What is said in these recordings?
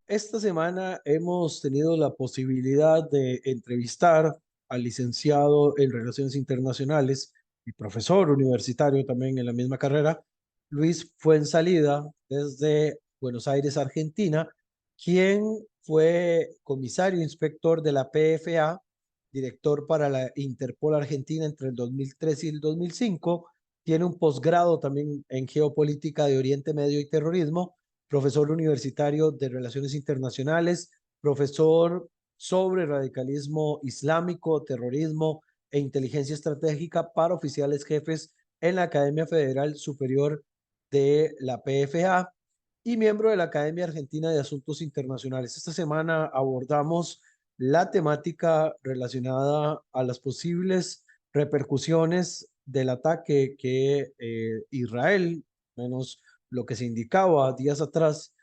Esta semana hemos tenido la posibilidad de entrevistar al licenciado en Relaciones Internacionales y profesor universitario también en la misma carrera, Luis Fuenzalida, desde Buenos Aires, Argentina, quien fue comisario inspector de la PFA, director para la Interpol Argentina entre el 2003 y el 2005. Tiene un posgrado también en geopolítica de Oriente Medio y terrorismo, profesor universitario de Relaciones Internacionales, profesor sobre radicalismo islámico, terrorismo e inteligencia estratégica para oficiales jefes en la Academia Federal Superior de la PFA y miembro de la Academia Argentina de Asuntos Internacionales. Esta semana abordamos la temática relacionada a las posibles repercusiones del ataque que Israel, menos lo que se indicaba días atrás,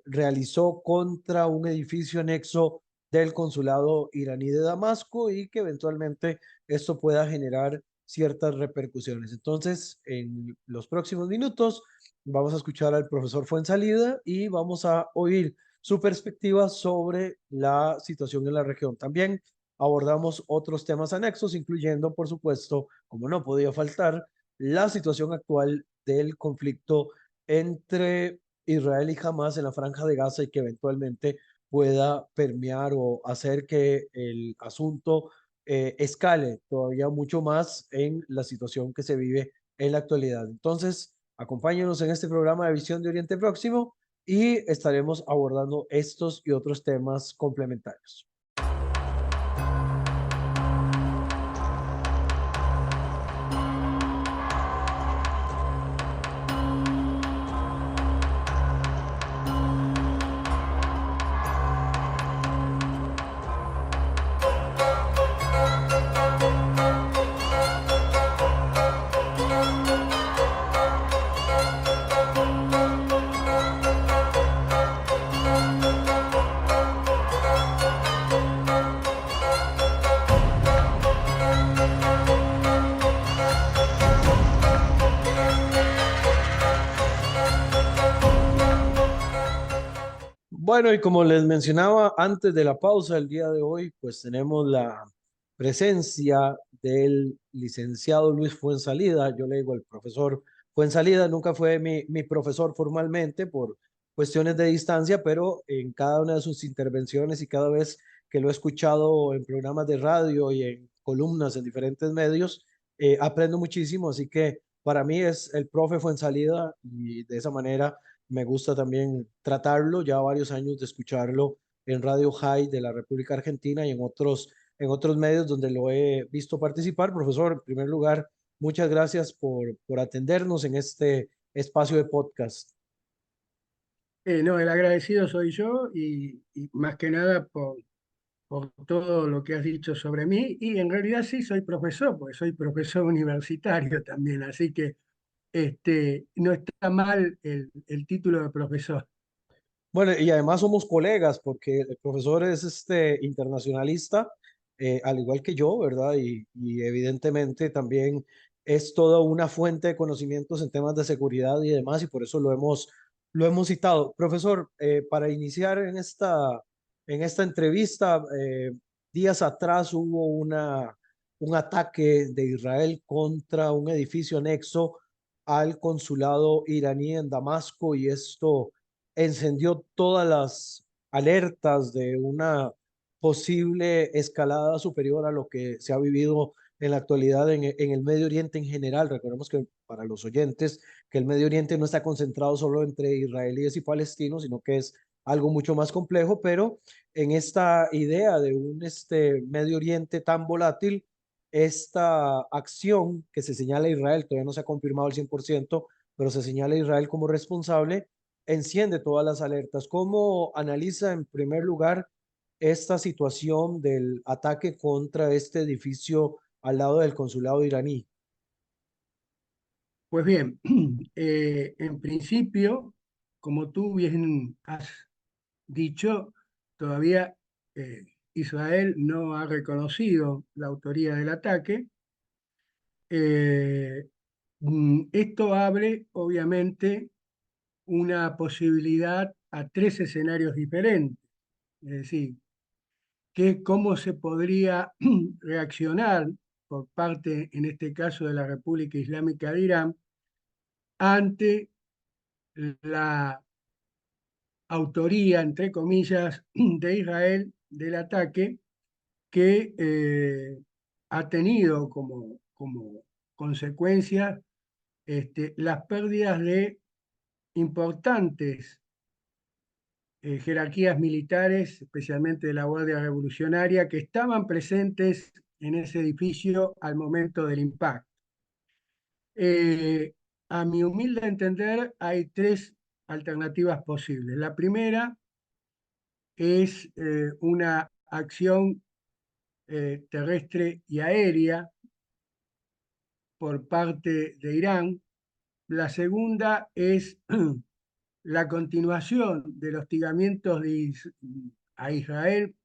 realizó contra un edificio anexo del consulado iraní de Damasco y que eventualmente esto pueda generar ciertas repercusiones. Entonces, en los próximos minutos vamos a escuchar al profesor Fuenzalida y vamos a oír su perspectiva sobre la situación en la región. También abordamos otros temas anexos, incluyendo, por supuesto, como no podía faltar, la situación actual del conflicto entre Israel y Hamas en la Franja de Gaza y que eventualmente pueda permear o hacer que el asunto escale todavía mucho más en la situación que se vive en la actualidad. Entonces, acompáñenos en este programa de Visión de Oriente Próximo y estaremos abordando estos y otros temas complementarios. Bueno, y como les mencionaba antes de la pausa el día de hoy, pues tenemos la presencia del licenciado Luis Fuenzalida. Yo le digo el profesor Fuenzalida, nunca fue mi profesor formalmente por cuestiones de distancia, pero en cada una de sus intervenciones y cada vez que lo he escuchado en programas de radio y en columnas en diferentes medios, aprendo muchísimo. Así que para mí es el profe Fuenzalida y de esa manera me gusta también tratarlo, ya varios años de escucharlo en Radio High de la República Argentina y en otros medios donde lo he visto participar. Profesor, en primer lugar, muchas gracias por atendernos en este espacio de podcast. No, el agradecido soy yo y más que nada por todo lo que has dicho sobre mí. Y en realidad sí soy profesor, porque soy profesor universitario también, así que no está mal el título de profesor. Bueno, y además somos colegas porque el profesor es internacionalista, al igual que yo, ¿verdad? Y evidentemente también es toda una fuente de conocimientos en temas de seguridad y demás, y por eso lo hemos citado. Profesor, para iniciar en esta entrevista, días atrás hubo un ataque de Israel contra un edificio anexo al consulado iraní en Damasco y esto encendió todas las alertas de una posible escalada superior a lo que se ha vivido en la actualidad en el Medio Oriente en general. Recordemos que para los oyentes, que el Medio Oriente no está concentrado solo entre israelíes y palestinos, sino que es algo mucho más complejo, pero en esta idea de un Medio Oriente tan volátil, esta acción que se señala a Israel, todavía no se ha confirmado al 100%, pero se señala a Israel como responsable, enciende todas las alertas. ¿Cómo analiza en primer lugar esta situación del ataque contra este edificio al lado del consulado iraní? Pues bien, en principio, como tú bien has dicho, todavía Israel no ha reconocido la autoría del ataque. Eh, Esto abre, obviamente, una posibilidad a tres escenarios diferentes. Es decir, cómo se podría reaccionar por parte, en este caso, de la República Islámica de Irán ante la autoría, entre comillas, de Israel del ataque que ha tenido como consecuencia las pérdidas de importantes jerarquías militares, especialmente de la Guardia Revolucionaria, que estaban presentes en ese edificio al momento del impacto. A mi humilde entender, hay tres alternativas posibles. La primera es una acción terrestre y aérea por parte de Irán. La segunda es la continuación del hostigamiento a Israel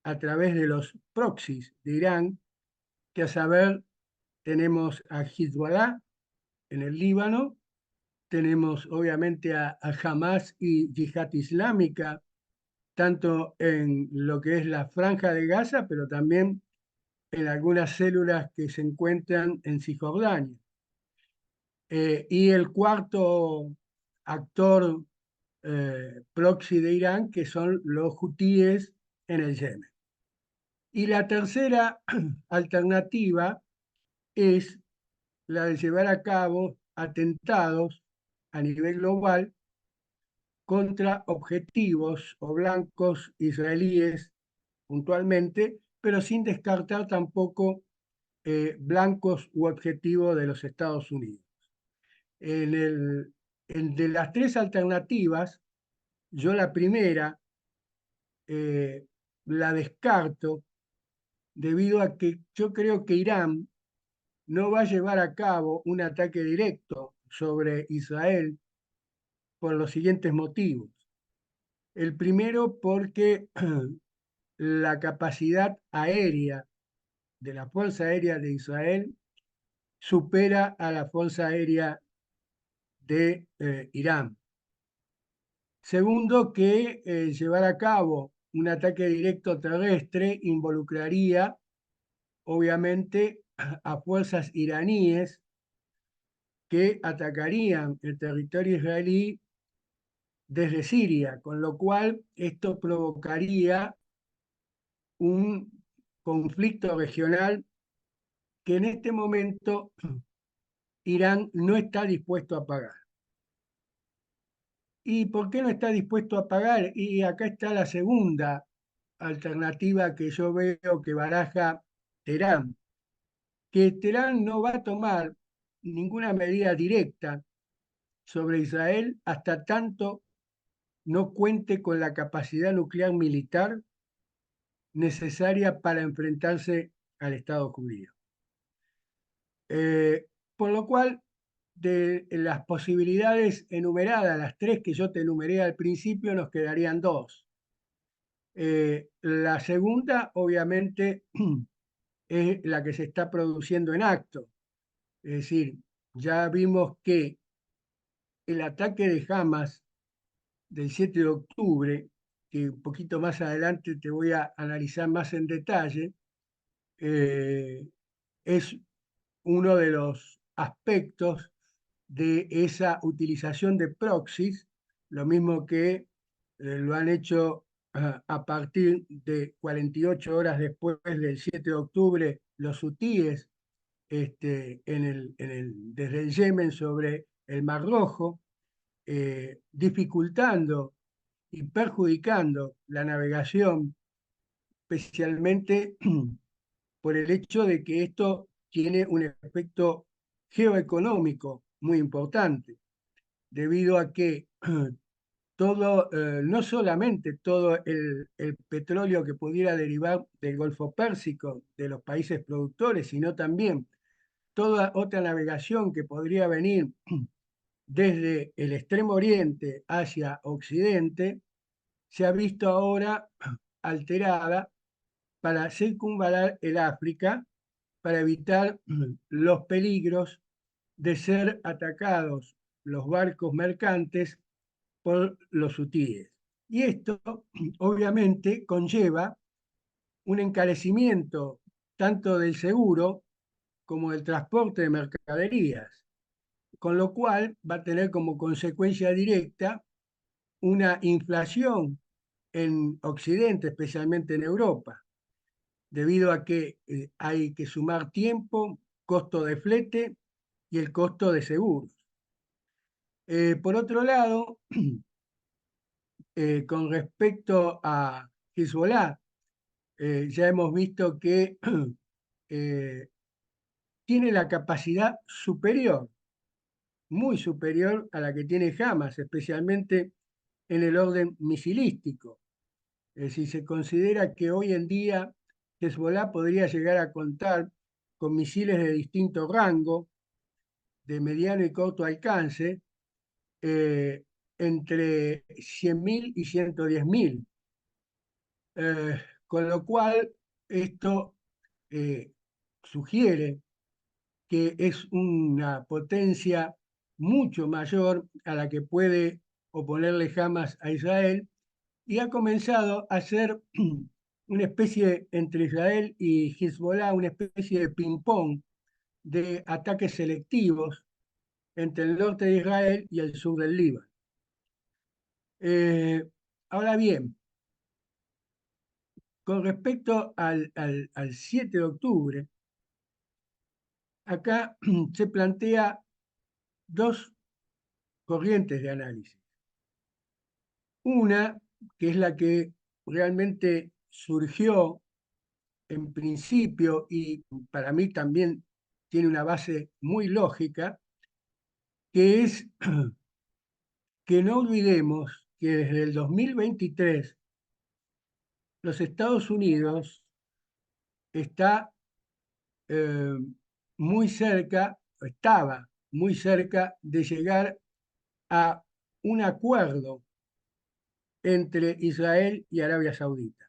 a través de los proxies de Irán, que a saber tenemos a Hezbollah en el Líbano, tenemos obviamente a Hamas y Yihad Islámica, tanto en lo que es la franja de Gaza, pero también en algunas células que se encuentran en Cisjordania. Y el cuarto actor proxy de Irán, que son los hutíes en el Yemen. Y la tercera alternativa es la de llevar a cabo atentados a nivel global contra objetivos o blancos israelíes puntualmente, pero sin descartar tampoco blancos u objetivos de los Estados Unidos. De las tres alternativas, yo la primera la descarto debido a que yo creo que Irán no va a llevar a cabo un ataque directo sobre Israel por los siguientes motivos. El primero, porque la capacidad aérea de la Fuerza Aérea de Israel supera a la Fuerza Aérea de Irán. Segundo, que llevar a cabo un ataque directo terrestre involucraría, obviamente, a fuerzas iraníes que atacarían el territorio israelí desde Siria, con lo cual esto provocaría un conflicto regional que en este momento Irán no está dispuesto a pagar. ¿Y por qué no está dispuesto a pagar? Y acá está la segunda alternativa que yo veo que baraja Teherán, que Teherán no va a tomar ninguna medida directa sobre Israel hasta tanto no cuente con la capacidad nuclear militar necesaria para enfrentarse al Estado judío. Por lo cual, de las posibilidades enumeradas, las tres que yo te enumeré al principio, nos quedarían dos. La segunda, obviamente, es la que se está produciendo en acto. Es decir, ya vimos que el ataque de Hamas del 7 de octubre, que un poquito más adelante te voy a analizar más en detalle, es uno de los aspectos de esa utilización de proxies, lo mismo que lo han hecho a partir de 48 horas después del 7 de octubre los hutíes desde el Yemen sobre el Mar Rojo, dificultando y perjudicando la navegación, especialmente por el hecho de que esto tiene un efecto geoeconómico muy importante, debido a que todo, no solamente todo el petróleo que pudiera derivar del Golfo Pérsico, de los países productores, sino también toda otra navegación que podría venir desde el extremo oriente hacia occidente, se ha visto ahora alterada para circunvalar el África, para evitar los peligros de ser atacados los barcos mercantes por los hutíes. Y esto obviamente conlleva un encarecimiento tanto del seguro como del transporte de mercaderías, con lo cual va a tener como consecuencia directa una inflación en Occidente, especialmente en Europa, debido a que hay que sumar tiempo, costo de flete y el costo de seguros. Por otro lado, con respecto a Hezbollah, ya hemos visto que eh, tiene la capacidad superior, muy superior a la que tiene Hamas, especialmente en el orden misilístico. Es decir, se considera que hoy en día Hezbollah podría llegar a contar con misiles de distinto rango, de mediano y corto alcance, eh, entre 100.000 y 110.000. Con lo cual, esto eh, sugiere que es una potencia mucho mayor a la que puede oponerle Hamas a Israel y ha comenzado a ser una especie entre Israel y Hezbollah, una especie de ping-pong de ataques selectivos entre el norte de Israel y el sur del Líbano. Eh, Ahora bien, con respecto al 7 de octubre, acá se plantea dos corrientes de análisis. Una, que es la que realmente surgió en principio y para mí también tiene una base muy lógica, que es que no olvidemos que desde el 2023 los Estados Unidos está eh, muy cerca, estaba muy cerca de llegar a un acuerdo entre Israel y Arabia Saudita.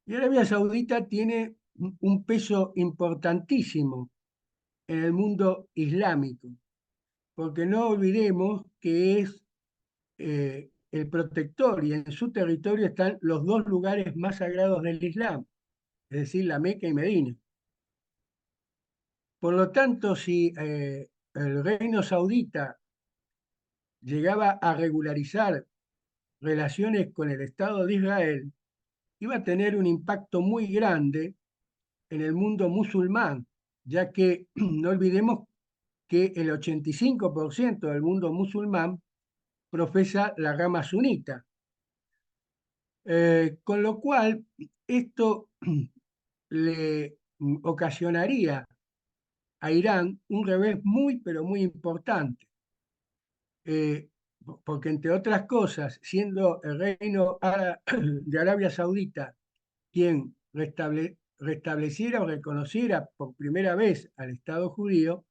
Y Arabia Saudita tiene un peso importantísimo en el mundo islámico, porque no olvidemos que es el protector y en su territorio están los dos lugares más sagrados del Islam, es decir, la Meca y Medina. Por lo tanto, si el reino saudita llegaba a regularizar relaciones con el Estado de Israel, iba a tener un impacto muy grande en el mundo musulmán, ya que no olvidemos que el 85% del mundo musulmán profesa la rama sunita. Con lo cual, esto le ocasionaría a Irán un revés muy, pero muy importante. Eh, Porque, entre otras cosas, siendo el reino de Arabia Saudita quien restableciera o reconociera por primera vez al Estado judío,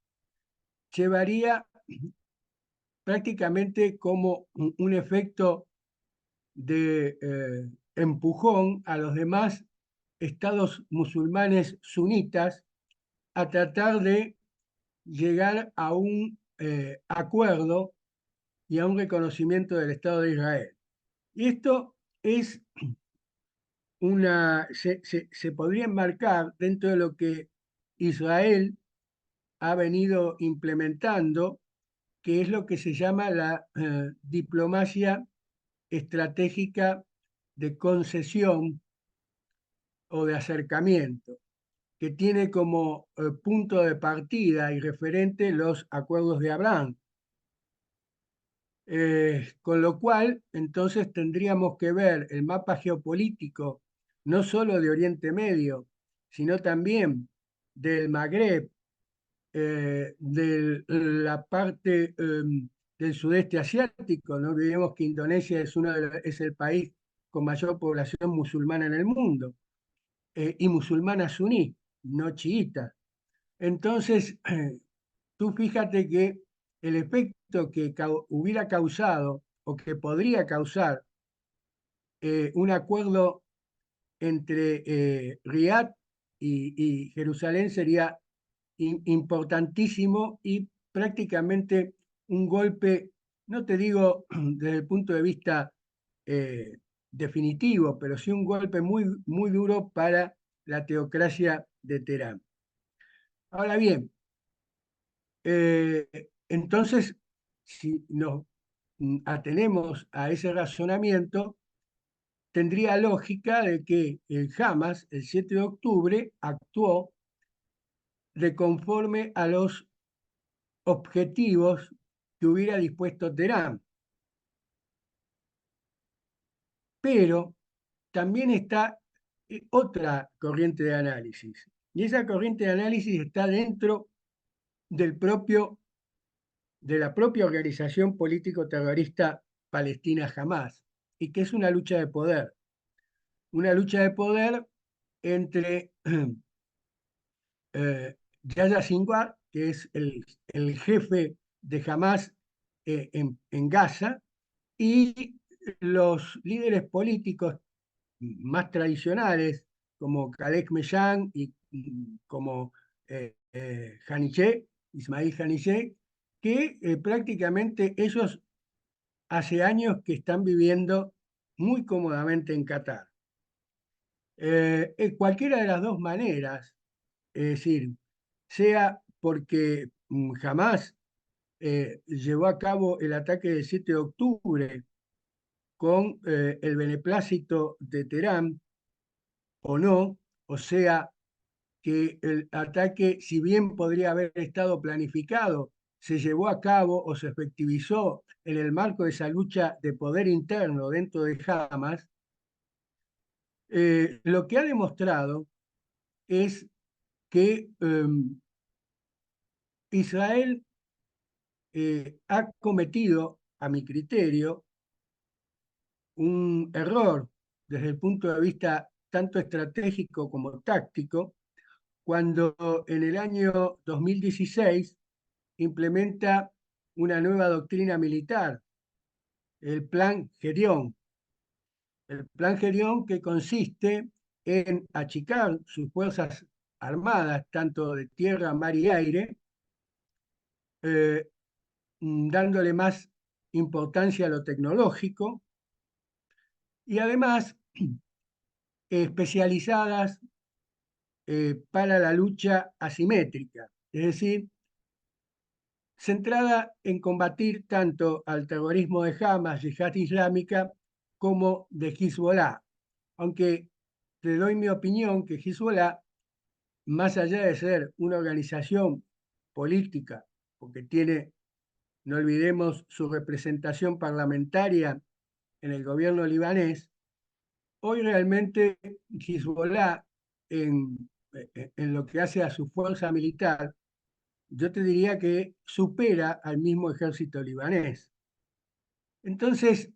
llevaría prácticamente como un efecto de empujón a los demás estados musulmanes sunitas a tratar de llegar a un acuerdo y a un reconocimiento del Estado de Israel. Y esto es se podría enmarcar dentro de lo que Israel ha venido implementando, que es lo que se llama la diplomacia estratégica de concesión o de acercamiento, que tiene como punto de partida y referente los acuerdos de Abraham. Con lo cual, entonces tendríamos que ver el mapa geopolítico, no solo de Oriente Medio, sino también del Magreb, de la parte del sudeste asiático. No olvidemos que Indonesia es el país con mayor población musulmana en el mundo, y musulmana suní, no chiita. Entonces, tú fíjate que el efecto que hubiera causado o que podría causar un acuerdo entre Riad y Jerusalén sería importantísimo y prácticamente un golpe, no te digo desde el punto de vista definitivo, pero sí un golpe muy, muy duro para la teocracia de Teherán. Ahora bien, entonces, si nos atenemos a ese razonamiento, tendría lógica de que el Hamas, el 7 de octubre, actuó de conforme a los objetivos que hubiera dispuesto Teherán. Pero también está otra corriente de análisis, y esa corriente de análisis está dentro del propio, de la propia organización político-terrorista palestina Hamas, y que es una lucha de poder entre Yahya Sinwar, que es el jefe de Hamas en Gaza, y los líderes políticos más tradicionales, como Khaled Meshan y como Ismail Haniyeh, que prácticamente ellos hace años que están viviendo muy cómodamente en Qatar. Cualquiera de las dos maneras, es decir, sea porque jamás llevó a cabo el ataque del 7 de octubre con el beneplácito de Teherán o no, o sea que el ataque, si bien podría haber estado planificado, se llevó a cabo o se efectivizó en el marco de esa lucha de poder interno dentro de Hamas, lo que ha demostrado es que Israel ha cometido, a mi criterio, un error desde el punto de vista tanto estratégico como táctico, cuando en el año 2016 implementa una nueva doctrina militar, el Plan Gerión. El Plan Gerión que consiste en achicar sus fuerzas armadas, tanto de tierra, mar y aire, eh, dándole más importancia a lo tecnológico y además especializadas para la lucha asimétrica, es decir, centrada en combatir tanto al terrorismo de Hamas, Yihad Islámica, como de Hezbollah. Aunque te doy mi opinión que Hezbollah, más allá de ser una organización política, porque tiene, no olvidemos, su representación parlamentaria en el gobierno libanés, hoy realmente Hezbollah, en lo que hace a su fuerza militar, yo te diría que supera al mismo ejército libanés. Entonces,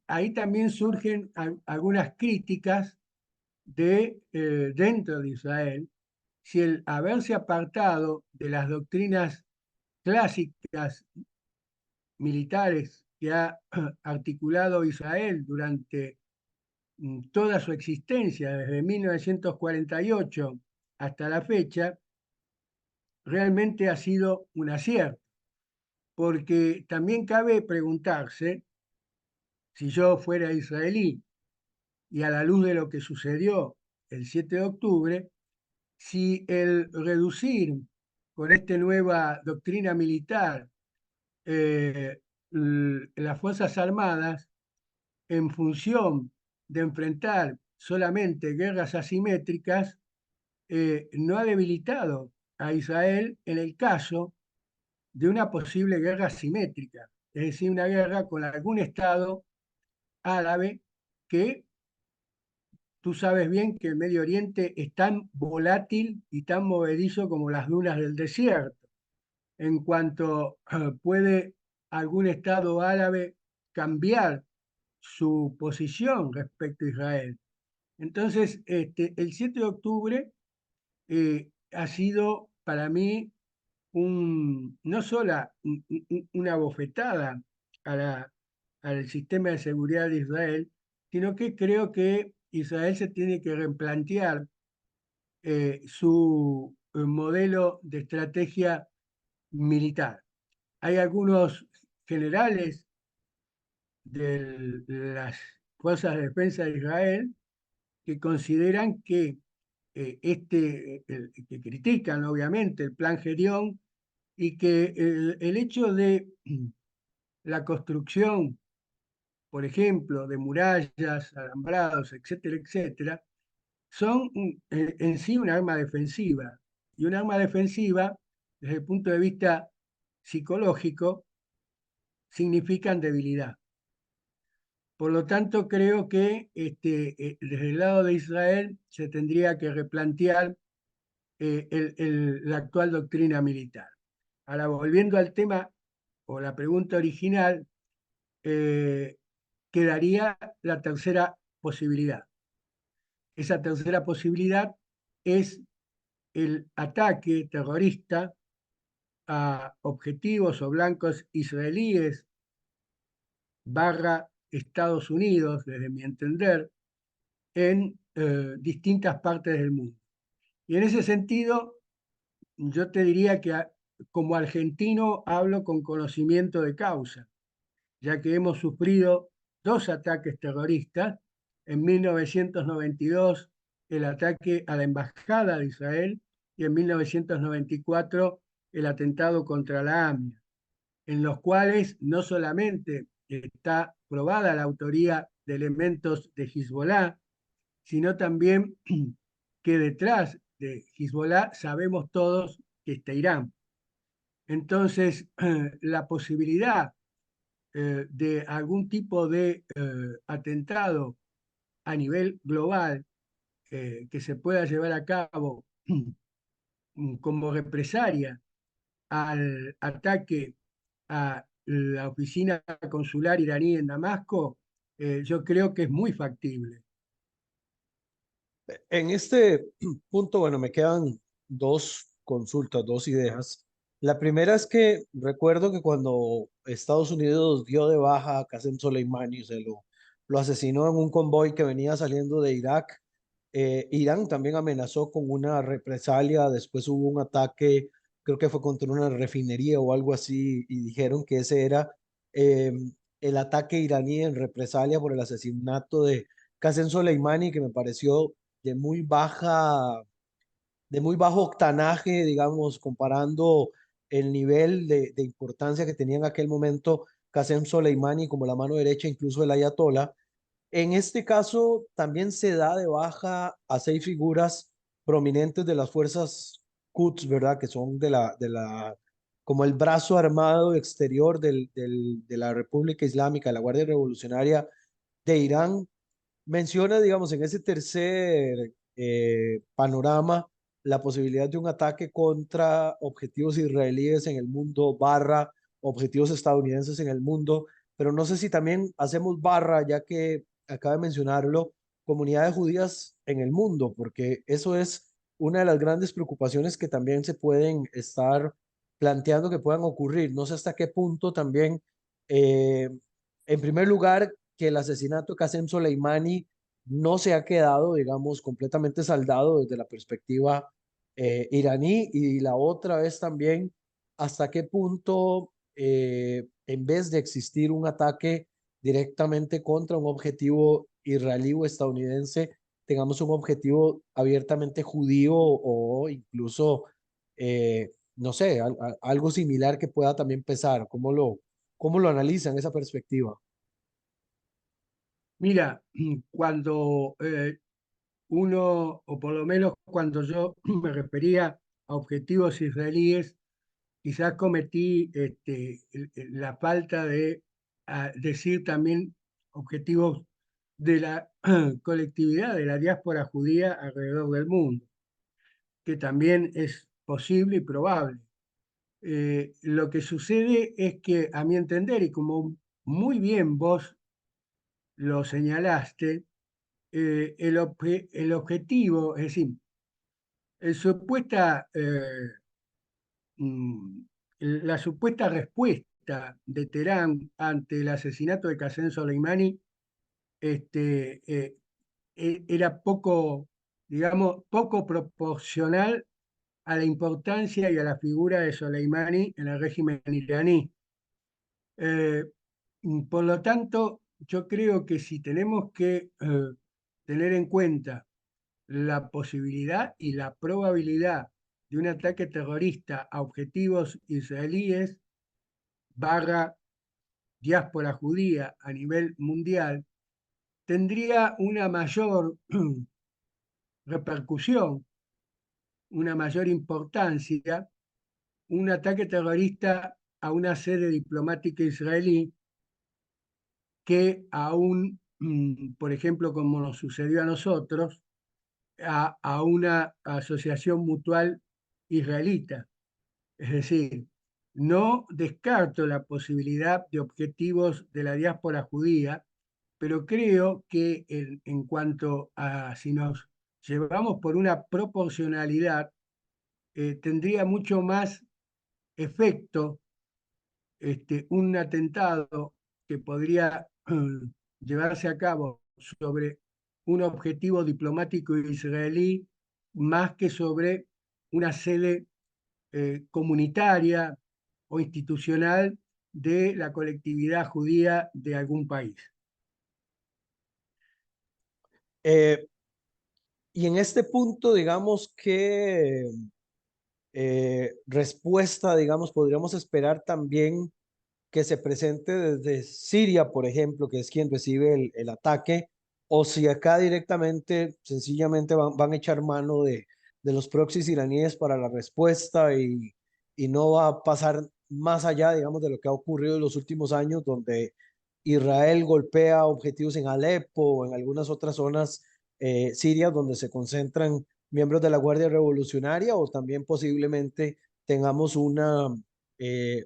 ahí también surgen algunas críticas dentro de Israel, si el haberse apartado de las doctrinas clásicas militares que ha articulado Israel durante toda su existencia, desde 1948 hasta la fecha, realmente ha sido un acierto, porque también cabe preguntarse, si yo fuera israelí y a la luz de lo que sucedió el 7 de octubre, si el reducir con esta nueva doctrina militar las Fuerzas Armadas en función de enfrentar solamente guerras asimétricas, no ha debilitado a Israel en el caso de una posible guerra asimétrica, es decir, una guerra con algún Estado árabe que tú sabes bien que el Medio Oriente es tan volátil y tan movedizo como las dunas del desierto. En cuanto puede algún Estado árabe cambiar su posición respecto a Israel. Entonces, el 7 de octubre ha sido para mí no solo una bofetada a al sistema de seguridad de Israel, sino que creo que Israel se tiene que replantear su modelo de estrategia militar. Hay algunos generales de las Fuerzas de Defensa de Israel, que consideran que que critican obviamente el plan Gerión y que el hecho de la construcción, por ejemplo, de murallas, alambrados, etcétera, etcétera, son en sí un arma defensiva. Y un arma defensiva, desde el punto de vista psicológico, significan debilidad. Por lo tanto, creo que desde el lado de Israel se tendría que replantear la actual doctrina militar. Ahora, volviendo al tema o la pregunta original, eh, quedaría la tercera posibilidad. Esa tercera posibilidad es el ataque terrorista a objetivos o blancos israelíes barra Estados Unidos, desde mi entender, en distintas partes del mundo. Y en ese sentido, yo te diría que como argentino hablo con conocimiento de causa, ya que hemos sufrido dos ataques terroristas. En 1992, el ataque a la Embajada de Israel y en 1994, el atentado contra la AMIA, en los cuales no solamente está probada la autoría de elementos de Hezbollah, sino también que detrás de Hezbollah sabemos todos que está Irán. Entonces, la posibilidad de algún tipo de atentado a nivel global que se pueda llevar a cabo como represalia al ataque a la oficina consular iraní en Damasco, yo creo que es muy factible. En este punto, bueno, me quedan dos consultas, dos ideas. La primera es que recuerdo que cuando Estados Unidos dio de baja a Qasem Soleimani, lo asesinó en un convoy que venía saliendo de Irak, Irán también amenazó con una represalia, después hubo un ataque, creo que fue contra una refinería o algo así, y dijeron que ese era eh, el ataque iraní en represalia por el asesinato de Qasem Soleimani, que me pareció de muy baja, de muy bajo octanaje, digamos, comparando el nivel de importancia que tenía en aquel momento Qasem Soleimani como la mano derecha incluso del Ayatollah. En este caso también se da de baja a seis figuras prominentes de las fuerzas Quds, ¿verdad? Que son como el brazo armado exterior de la República Islámica, la Guardia Revolucionaria de Irán. Menciona, digamos, en ese tercer panorama la posibilidad de un ataque contra objetivos israelíes en el mundo, barra objetivos estadounidenses en el mundo, pero no sé si también hacemos barra, ya que acaba de mencionarlo, comunidades judías en el mundo, porque eso es una de las grandes preocupaciones que también se pueden estar planteando que puedan ocurrir. No sé hasta qué punto también, eh, en primer lugar, que el asesinato de Qasem Soleimani no se ha quedado, digamos, completamente saldado desde la perspectiva iraní, y la otra es también hasta qué punto, en vez de existir un ataque directamente contra un objetivo israelí o estadounidense, tengamos un objetivo abiertamente judío o incluso, no sé, algo similar que pueda también pesar. Cómo lo analizan esa perspectiva? Mira, cuando uno, o por lo menos cuando yo me refería a objetivos israelíes, quizás cometí la falta de decir también objetivos de la colectividad, de la diáspora judía alrededor del mundo, que también es posible y probable. Lo que sucede es que, a mi entender, y como muy bien vos lo señalaste, el objetivo, es decir, el supuesta mm, la supuesta respuesta de Teherán ante el asesinato de Qasem Soleimani era poco, digamos, poco proporcional a la importancia y a la figura de Soleimani en el régimen iraní. Por lo tanto, yo creo que si tenemos que tener en cuenta la posibilidad y la probabilidad de un ataque terrorista a objetivos israelíes barra diáspora judía a nivel mundial, tendría una mayor repercusión, una mayor importancia, un ataque terrorista a una sede diplomática israelí que a un, por ejemplo, como nos sucedió a nosotros, a una asociación mutual israelita. Es decir, no descarto la posibilidad de objetivos de la diáspora judía, pero creo que en cuanto a si nos llevamos por una proporcionalidad, tendría mucho más efecto un atentado que podría llevarse a cabo sobre un objetivo diplomático israelí más que sobre una sede comunitaria o institucional de la colectividad judía de algún país. Eh, y en este punto, digamos que respuesta, digamos, podríamos esperar también que se presente desde Siria, por ejemplo, que es quien recibe el ataque, o si acá directamente, sencillamente van a echar mano de los proxies iraníes para la respuesta y no va a pasar más allá, digamos, de lo que ha ocurrido en los últimos años, donde Israel golpea objetivos en Alepo o en algunas otras zonas sirias donde se concentran miembros de la Guardia Revolucionaria, o también posiblemente tengamos una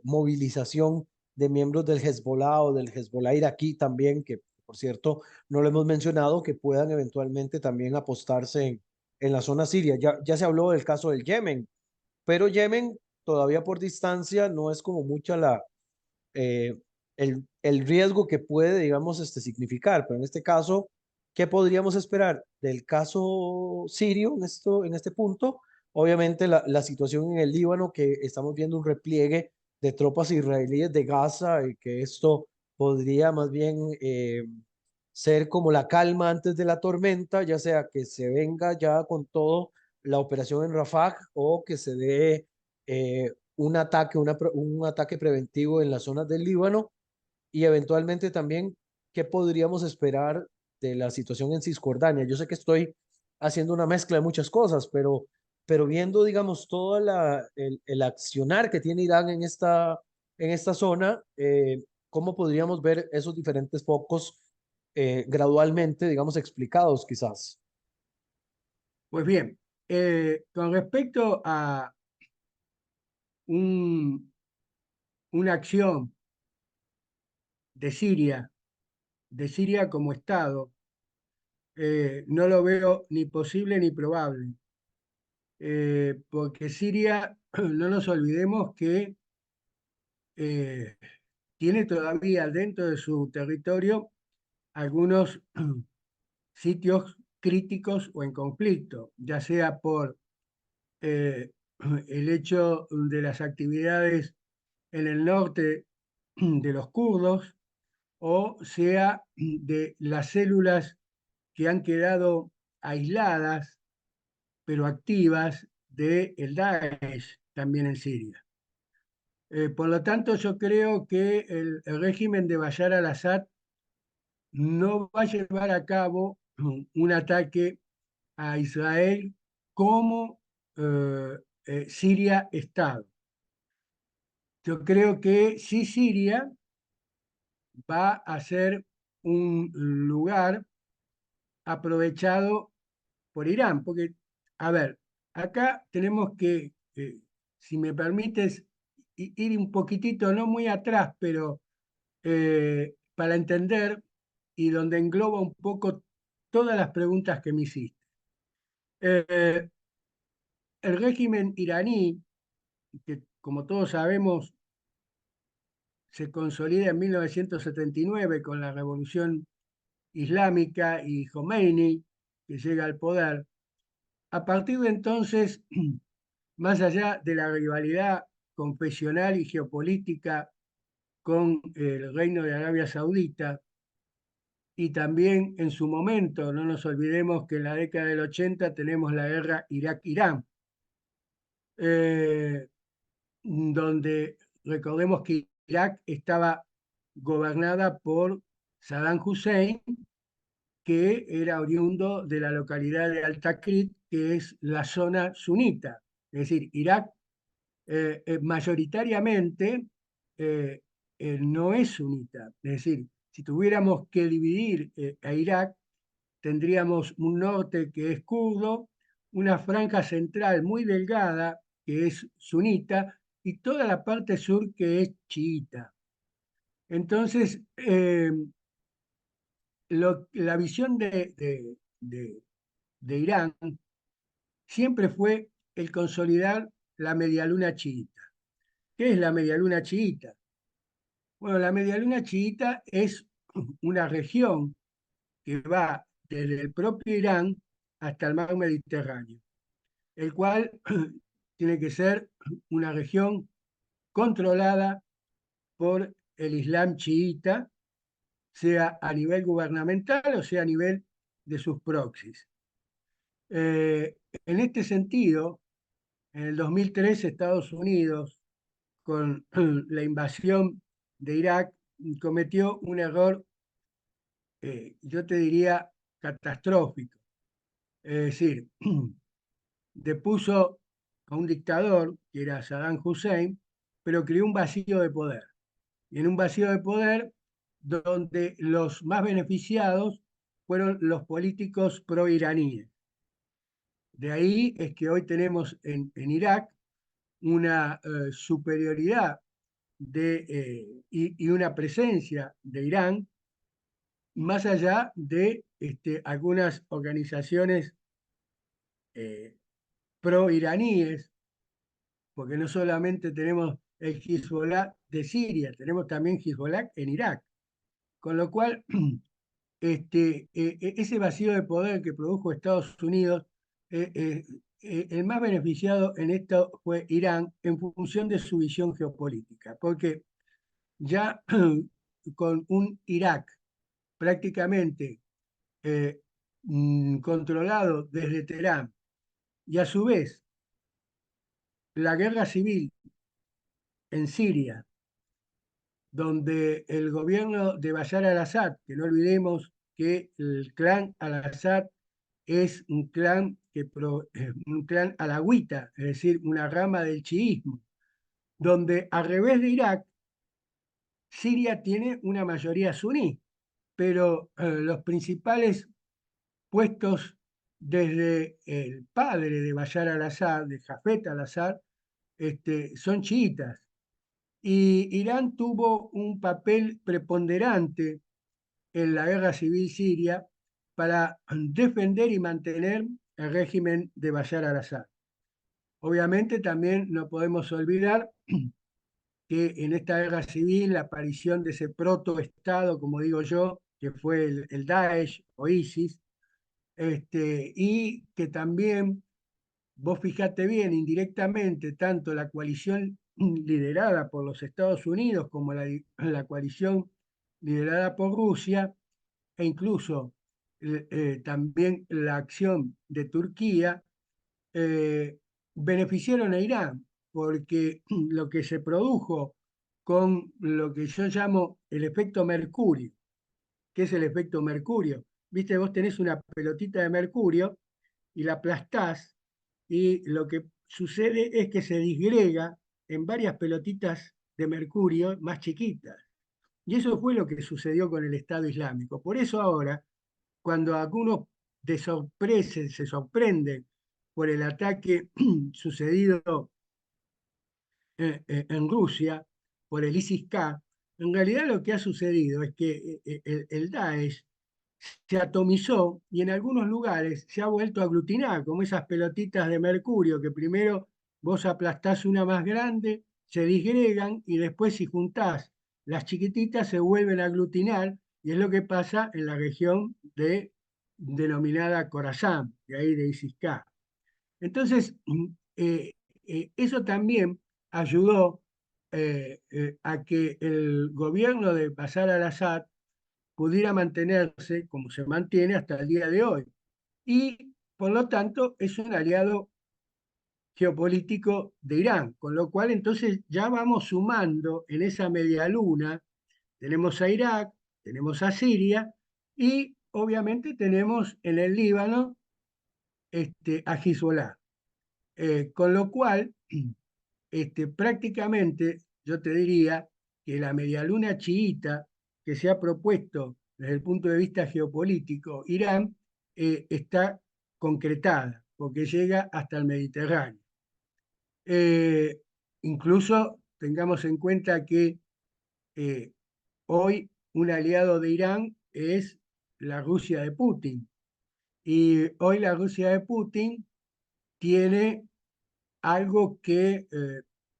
movilización de miembros del Hezbollah o del Hezbollah iraquí también, que por cierto no lo hemos mencionado, que puedan eventualmente también apostarse en la zona siria. Ya se habló del caso del Yemen, pero Yemen todavía por distancia no es como mucha eh, el riesgo que puede, digamos, significar. Pero en este caso, ¿qué podríamos esperar del caso sirio en este punto? Obviamente la situación en el Líbano, que estamos viendo un repliegue de tropas israelíes de Gaza y que esto podría más bien ser como la calma antes de la tormenta, ya sea que se venga ya con todo la operación en Rafah o que se dé un ataque, un ataque preventivo en las zonas del Líbano, y eventualmente también qué podríamos esperar de la situación en Cisjordania. Yo sé que estoy haciendo una mezcla de muchas cosas, pero viendo, digamos, todo el accionar que tiene Irán en esta zona, ¿cómo podríamos ver esos diferentes focos gradualmente, digamos, explicados quizás? Pues bien, con respecto a un, una acción de Siria como Estado, no lo veo ni posible ni probable, porque Siria, no nos olvidemos que eh, tiene todavía dentro de su territorio algunos sitios críticos o en conflicto, ya sea por eh, el hecho de las actividades en el norte de los kurdos, o sea de las células que han quedado aisladas pero activas del Daesh también en Siria. Por lo tanto, yo creo que el régimen de Bashar al-Assad no va a llevar a cabo un ataque a Israel como eh, Siria Estado. Yo creo que sí Siria va a ser un lugar aprovechado por Irán, porque, a ver, acá tenemos que, si me permites, ir un poquitito, no muy atrás, pero para entender y donde engloba un poco todas las preguntas que me hiciste. Eh, el régimen iraní, que como todos sabemos se consolida en 1979 con la revolución islámica y Khomeini, que llega al poder, a partir de entonces, más allá de la rivalidad confesional y geopolítica con el reino de Arabia Saudita, y también en su momento, no nos olvidemos que en la década del 80 tenemos la guerra Irak-Irán, eh, donde recordemos que Irak estaba gobernada por Saddam Hussein, que era oriundo de la localidad de Al-Takrit, que es la zona sunita. Es decir, Irak mayoritariamente eh, no es sunita. Es decir, si tuviéramos que dividir a Irak, tendríamos un norte que es kurdo, una franja central muy delgada que es sunita y toda la parte sur que es chiita. Entonces, la visión de Irán siempre fue el consolidar la medialuna chiita. ¿Qué es la medialuna chiita? Bueno, la medialuna chiita es una región que va desde el propio Irán hasta el mar Mediterráneo, el cual tiene que ser una región controlada por el Islam chiita, sea a nivel gubernamental o sea a nivel de sus proxies. En este sentido, en el 2003 Estados Unidos, con la invasión de Irak, cometió un error, yo te diría, catastrófico. Es decir, depuso a un dictador, que era Saddam Hussein, pero creó un vacío de poder. Y en un vacío de poder donde los más beneficiados fueron los políticos pro-iraníes. De ahí es que hoy tenemos en Irak una superioridad y una presencia de Irán, más allá de algunas organizaciones eh, pro-iraníes, porque no solamente tenemos el Hezbollah de Siria, tenemos también Hezbollah en Irak. Con lo cual, ese vacío de poder que produjo Estados Unidos, el más beneficiado en esto fue Irán en función de su visión geopolítica, porque ya con un Irak prácticamente controlado desde Teherán y a su vez la guerra civil en Siria, donde el gobierno de Bashar al-Assad, que no olvidemos que el clan al-Assad es un clan alawita, es decir, una rama del chiismo, donde al revés de Irak, Siria tiene una mayoría suní, pero los principales puestos desde el padre de Bashar al-Assad, de Jafet al-Assad, son chiitas. Y Irán tuvo un papel preponderante en la guerra civil siria para defender y mantener el régimen de Bashar al-Assad. Obviamente también no podemos olvidar que en esta guerra civil la aparición de ese protoestado, como digo yo, que fue el Daesh o ISIS, y que también, vos fijate bien, indirectamente, tanto la coalición liderada por los Estados Unidos como la coalición liderada por Rusia, e incluso también la acción de Turquía, eh, beneficiaron a Irán, porque lo que se produjo con lo que yo llamo el efecto mercurio. ¿Qué es el efecto mercurio? Viste, vos tenés una pelotita de mercurio y la aplastás y lo que sucede es que se disgrega en varias pelotitas de mercurio más chiquitas. Y eso fue lo que sucedió con el Estado Islámico. Por eso ahora, cuando algunos se sorprenden por el ataque sucedido en Rusia por el ISIS-K, en realidad lo que ha sucedido es que el Daesh se atomizó y en algunos lugares se ha vuelto a aglutinar, como esas pelotitas de mercurio que primero vos aplastás una más grande, se disgregan y después si juntás las chiquititas se vuelven a aglutinar y es lo que pasa en la región denominada Khorasan, de ahí de ISIS-K. Entonces, eso también ayudó a que el gobierno de Bashar al-Assad pudiera mantenerse como se mantiene hasta el día de hoy. Y por lo tanto es un aliado geopolítico de Irán, con lo cual entonces ya vamos sumando en esa media luna, tenemos a Irak, tenemos a Siria y obviamente tenemos en el Líbano a Hezbollah. Con lo cual, prácticamente yo te diría que la medialuna chiita que se ha propuesto desde el punto de vista geopolítico Irán está concretada, porque llega hasta el Mediterráneo. Eh, Incluso tengamos en cuenta que eh, hoy un aliado de Irán es la Rusia de Putin. Y hoy la Rusia de Putin tiene algo que,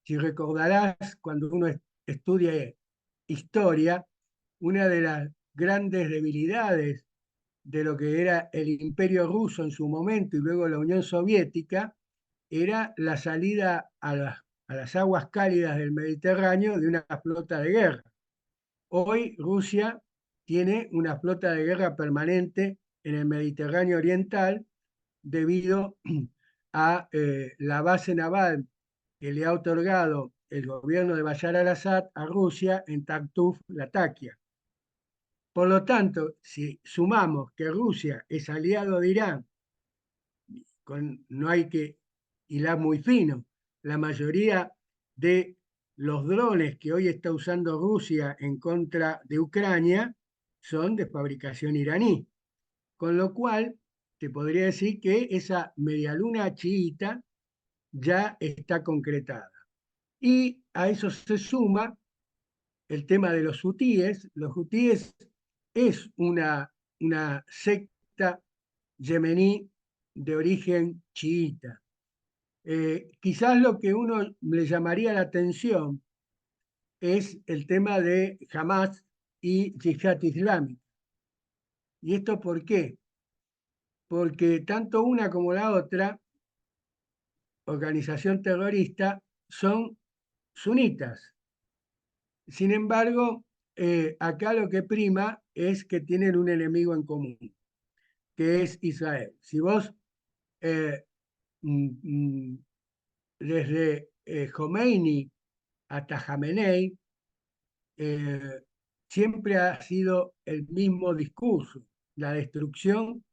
si recordarás, cuando uno estudia historia, una de las grandes debilidades de lo que era el imperio ruso en su momento y luego la Unión Soviética era la salida a las aguas cálidas del Mediterráneo de una flota de guerra. Hoy Rusia tiene una flota de guerra permanente en el Mediterráneo Oriental debido a la base naval que le ha otorgado el gobierno de Bashar al-Assad a Rusia en Tartuf, Latakia. Por lo tanto, si sumamos que Rusia es aliado de Irán, no hay que hilar muy fino, la mayoría de los drones que hoy está usando Rusia en contra de Ucrania son de fabricación iraní. Con lo cual, te podría decir que esa medialuna chiita ya está concretada. Y a eso se suma el tema de los hutíes. Los hutíes es una secta yemení de origen chiita. Quizás lo que uno le llamaría la atención es el tema de Hamas y Yihad Islámica. ¿Y esto por qué? Porque tanto una como la otra organización terrorista son sunitas. Sin embargo, acá lo que prima es que tienen un enemigo en común, que es Israel. Si vos eh, mm, mm, desde Khomeini hasta Jamenei, eh, siempre ha sido el mismo discurso, la destrucción,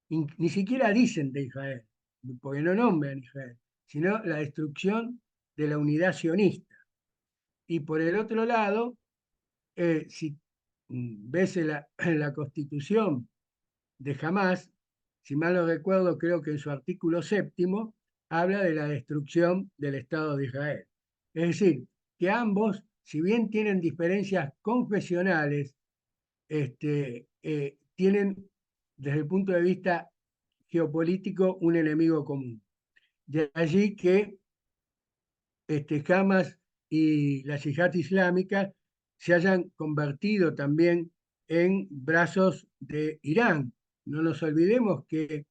ni siquiera dicen de Israel, porque no nombran Israel, sino la destrucción de la unidad sionista. Y por el otro lado, si ves la constitución de Hamas, si mal no recuerdo, creo que en su artículo séptimo habla de la destrucción del Estado de Israel. Es decir, que ambos, si bien tienen diferencias confesionales, tienen desde el punto de vista geopolítico un enemigo común. De allí que Hamas y la yihad islámica se hayan convertido también en brazos de Irán. No nos olvidemos que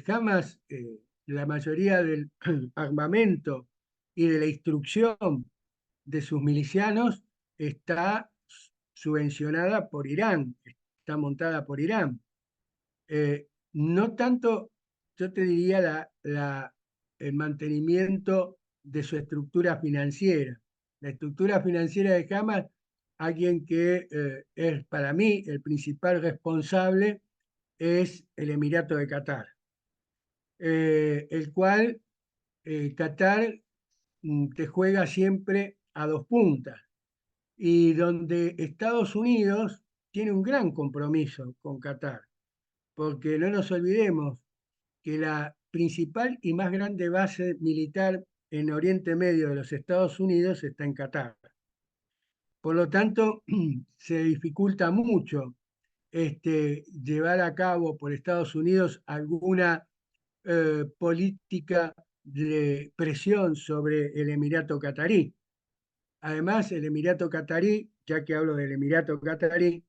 Hamas, la mayoría del armamento y de la instrucción de sus milicianos está subvencionada por Irán, está montada por Irán. No tanto, yo te diría, el mantenimiento de su estructura financiera. La estructura financiera de Hamas, alguien que es para mí el principal responsable, es el Emirato de Qatar, el cual Qatar te juega siempre a dos puntas y donde Estados Unidos tiene un gran compromiso con Qatar, porque no nos olvidemos que la principal y más grande base militar en Oriente Medio de los Estados Unidos está en Qatar. Por lo tanto, se dificulta mucho llevar a cabo por Estados Unidos alguna política de presión sobre el Emirato Catarí. Además, el Emirato Catarí, ya que hablo del Emirato Catarí,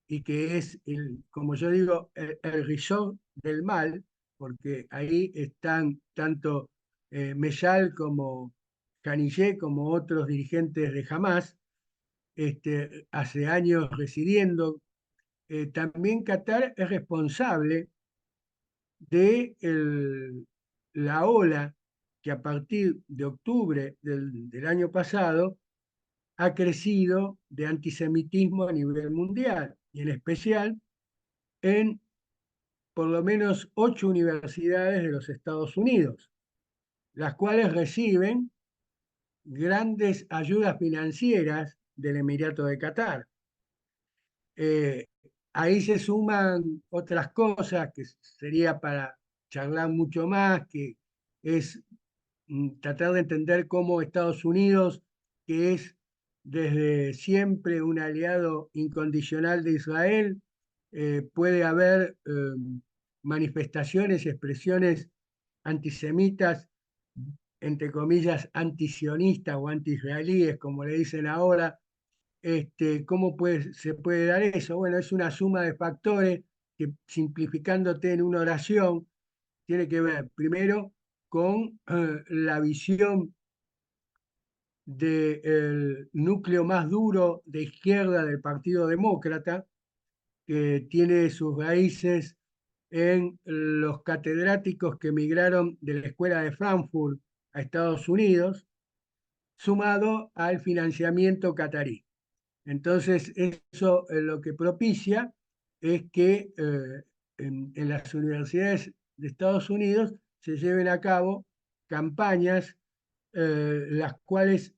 y que es, como yo digo, el resort del mal, porque ahí están tanto Meyal como Canillé, como otros dirigentes de Hamas, hace años residiendo, también Qatar es responsable de la ola que a partir de octubre del año pasado ha crecido de antisemitismo a nivel mundial, y en especial en por lo menos 8 universidades de los Estados Unidos, las cuales reciben grandes ayudas financieras del Emirato de Qatar. Eh, Ahí se suman otras cosas que sería para charlar mucho más, que es tratar de entender cómo Estados Unidos, que es desde siempre un aliado incondicional de Israel, puede haber manifestaciones y expresiones antisemitas, entre comillas, antisionistas o anti-israelíes, como le dicen ahora. ¿Cómo se puede dar eso? Bueno, es una suma de factores que, simplificándote en una oración, tiene que ver primero con la visión del núcleo más duro de izquierda del Partido Demócrata, que tiene sus raíces en los catedráticos que emigraron de la Escuela de Frankfurt a Estados Unidos, sumado al financiamiento catarí. Entonces, eso lo que propicia es que en las universidades de Estados Unidos se lleven a cabo campañas las cuales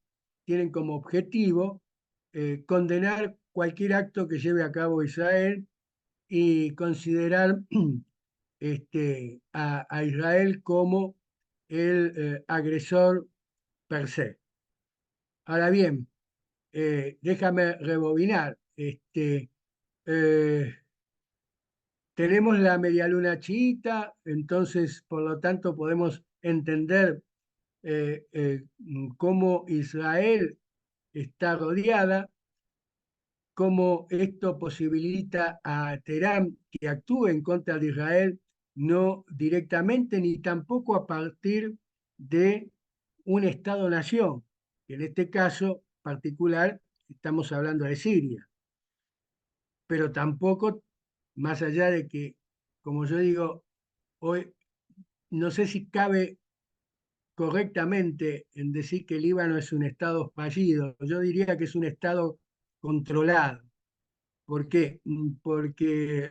tienen como objetivo condenar cualquier acto que lleve a cabo Israel y considerar a Israel como el agresor per se. Ahora bien, déjame rebobinar. Eh, Tenemos la medialuna chiita, entonces por lo tanto podemos entender cómo Israel está rodeada, cómo esto posibilita a Teherán que actúe en contra de Israel, no directamente ni tampoco a partir de un Estado-nación, que en este caso particular estamos hablando de Siria, pero tampoco más allá de que, como yo digo, hoy no sé si cabe correctamente en decir que el Líbano es un Estado fallido, yo diría que es un Estado controlado. ¿Por qué? Porque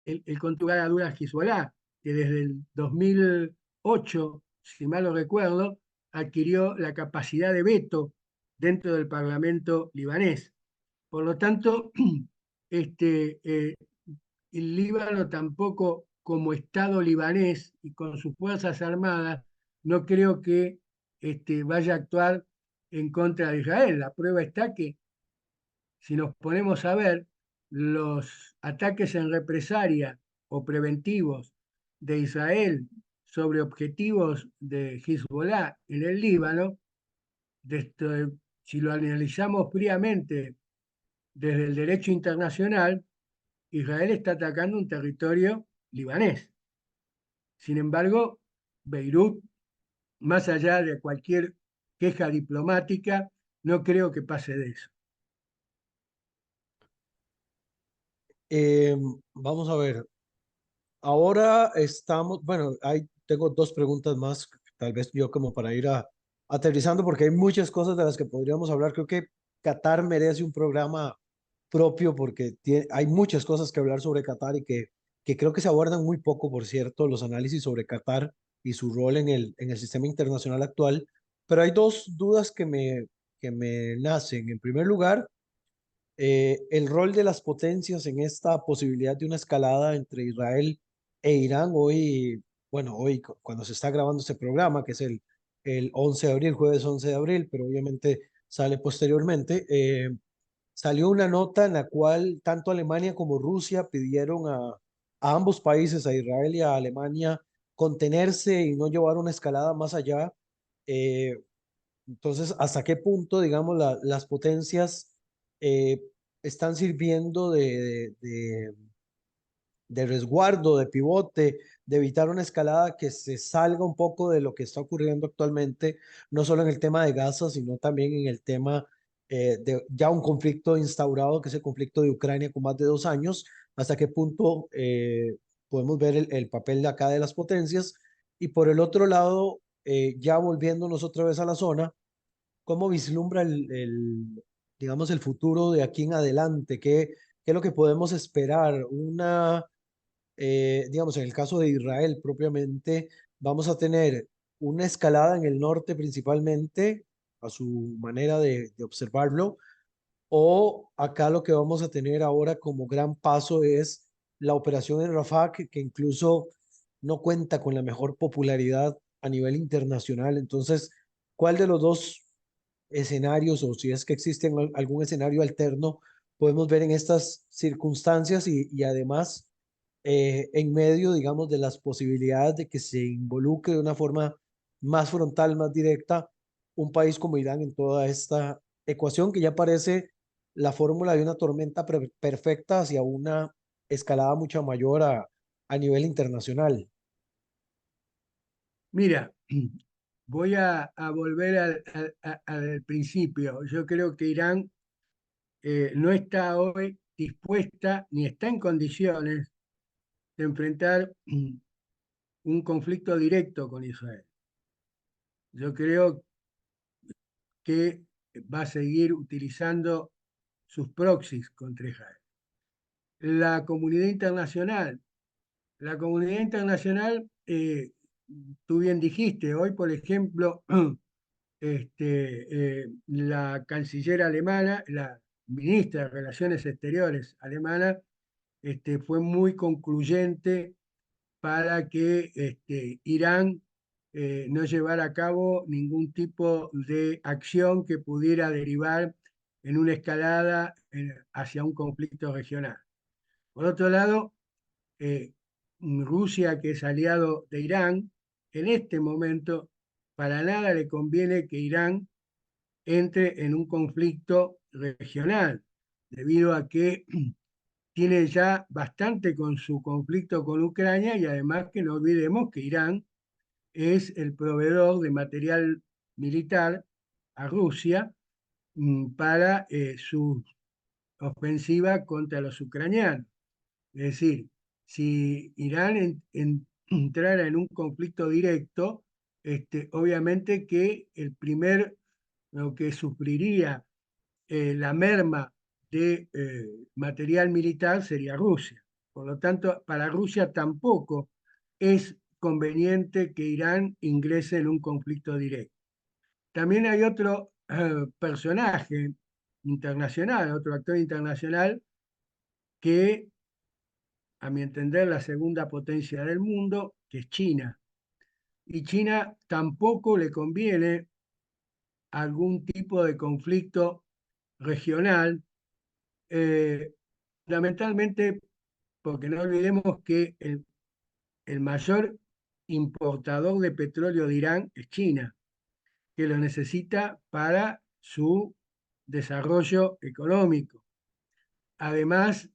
el controlar a Dura Hezbollah, que desde el 2008, si mal no recuerdo, adquirió la capacidad de veto dentro del Parlamento libanés. Por lo tanto, el Líbano tampoco como Estado libanés y con sus fuerzas armadas, no creo que vaya a actuar en contra de Israel. La prueba está que si nos ponemos a ver los ataques en represalia o preventivos de Israel sobre objetivos de Hezbollah en el Líbano, si lo analizamos fríamente desde el derecho internacional, Israel está atacando un territorio libanés. Sin embargo, Beirut, más allá de cualquier queja diplomática, no creo que pase de eso. Vamos a ver, ahora estamos, bueno, tengo dos preguntas más, tal vez yo como para ir aterrizando, porque hay muchas cosas de las que podríamos hablar. Creo que Qatar merece un programa propio porque hay muchas cosas que hablar sobre Qatar y que creo que se abordan muy poco, por cierto, los análisis sobre Qatar y su rol en el sistema internacional actual. Pero hay dos dudas que me nacen. En primer lugar, el rol de las potencias en esta posibilidad de una escalada entre Israel e Irán hoy, bueno, hoy cuando se está grabando este programa, que es el 11 de abril, jueves 11 de abril, pero obviamente sale posteriormente, salió una nota en la cual tanto Alemania como Rusia pidieron a ambos países, a Israel y a Alemania, contenerse y no llevar una escalada más allá. Eh, entonces, ¿hasta qué punto, digamos, las potencias eh, están sirviendo de resguardo, de pivote, de evitar una escalada que se salga un poco de lo que está ocurriendo actualmente, no solo en el tema de Gaza, sino también en el tema de ya un conflicto instaurado, que es el conflicto de Ucrania con más de 2 años, hasta qué punto podemos ver el papel de acá de las potencias. Y por el otro lado, ya volviéndonos otra vez a la zona, ¿cómo vislumbra digamos, el futuro de aquí en adelante? ¿Qué es lo que podemos esperar? Digamos, en el caso de Israel propiamente, vamos a tener una escalada en el norte principalmente, a su manera de observarlo, o acá lo que vamos a tener ahora como gran paso es la operación en Rafah, que incluso no cuenta con la mejor popularidad a nivel internacional. Entonces, ¿cuál de los dos escenarios, o si es que existe algún escenario alterno, podemos ver en estas circunstancias y además en medio, digamos, de las posibilidades de que se involucre de una forma más frontal, más directa, un país como Irán en toda esta ecuación que ya parece la fórmula de una tormenta perfecta hacia una escalada mucho mayor a nivel internacional? Mira, voy a volver al principio. Yo creo que Irán no está hoy dispuesta ni está en condiciones de enfrentar un conflicto directo con Israel. Yo creo que va a seguir utilizando sus proxies contra Israel. La comunidad internacional, la comunidad internacional, tú bien dijiste, hoy por ejemplo, la canciller alemana, la ministra de Relaciones Exteriores alemana, fue muy concluyente para que Irán no llevara a cabo ningún tipo de acción que pudiera derivar en una escalada hacia un conflicto regional. Por otro lado, eh, Rusia, que es aliado de Irán, en este momento para nada le conviene que Irán entre en un conflicto regional, debido a que tiene ya bastante con su conflicto con Ucrania y además que no olvidemos que Irán es el proveedor de material militar a Rusia para su ofensiva contra los ucranianos. Es decir, si Irán entrara en un conflicto directo, obviamente que lo que sufriría la merma de material militar sería Rusia. Por lo tanto, para Rusia tampoco es conveniente que Irán ingrese en un conflicto directo. También hay otro personaje internacional, otro actor internacional que, a mi entender, la segunda potencia del mundo, que es China. Y China tampoco le conviene algún tipo de conflicto regional, eh, fundamentalmente porque no olvidemos que el mayor importador de petróleo de Irán es China, que lo necesita para su desarrollo económico. Además,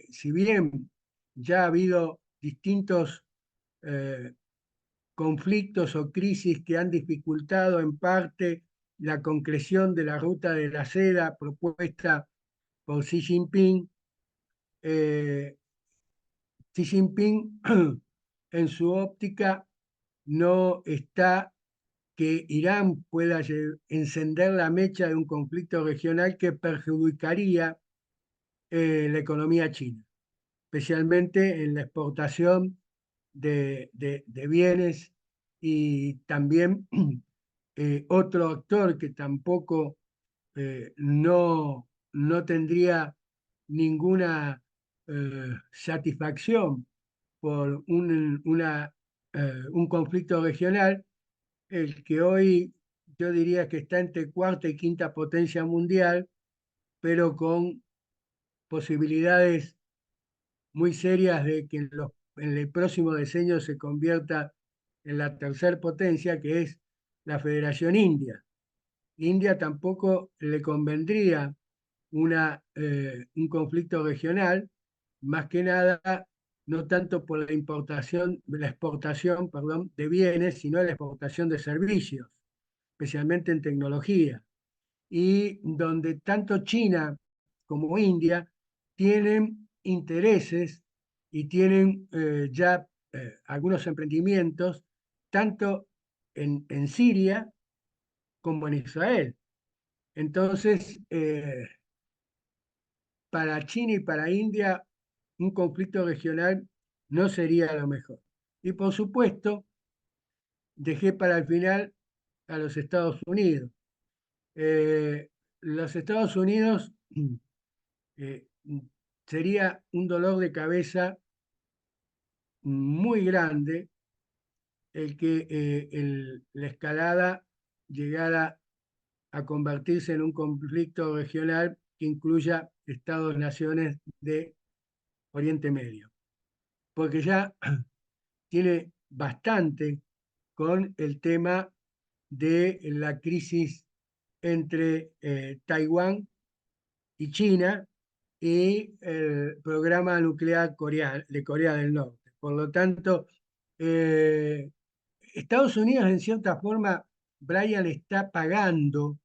si bien ya ha habido distintos eh, conflictos o crisis que han dificultado en parte la concreción de la ruta de la seda propuesta por Xi Jinping, eh, Xi Jinping en su óptica no está que Irán pueda encender la mecha de un conflicto regional que perjudicaría la economía china, especialmente en la exportación de bienes y también otro actor que tampoco no tendría ninguna satisfacción por un conflicto regional, el que hoy yo diría que está entre cuarta y quinta potencia mundial, pero con posibilidades muy serias de que en el próximo decenio se convierta en la tercer potencia, que es la Federación India. India tampoco le convendría un conflicto regional, más que nada, no tanto por la exportación, perdón, de bienes, sino la exportación de servicios, especialmente en tecnología. y donde tanto China como India tienen intereses y tienen ya algunos emprendimientos, tanto en Siria como en Israel. Entonces, para China y para India, un conflicto regional no sería lo mejor. Y por supuesto, dejé para el final a los Estados Unidos. Los Estados Unidos eh, sería un dolor de cabeza muy grande el que la escalada llegara a convertirse en un conflicto regional que incluya estados-naciones de Oriente Medio, porque ya tiene bastante con el tema de la crisis entre Taiwán y China y el programa nuclear de Corea del Norte. Por lo tanto, eh, Estados Unidos en cierta forma, Brian está pagando,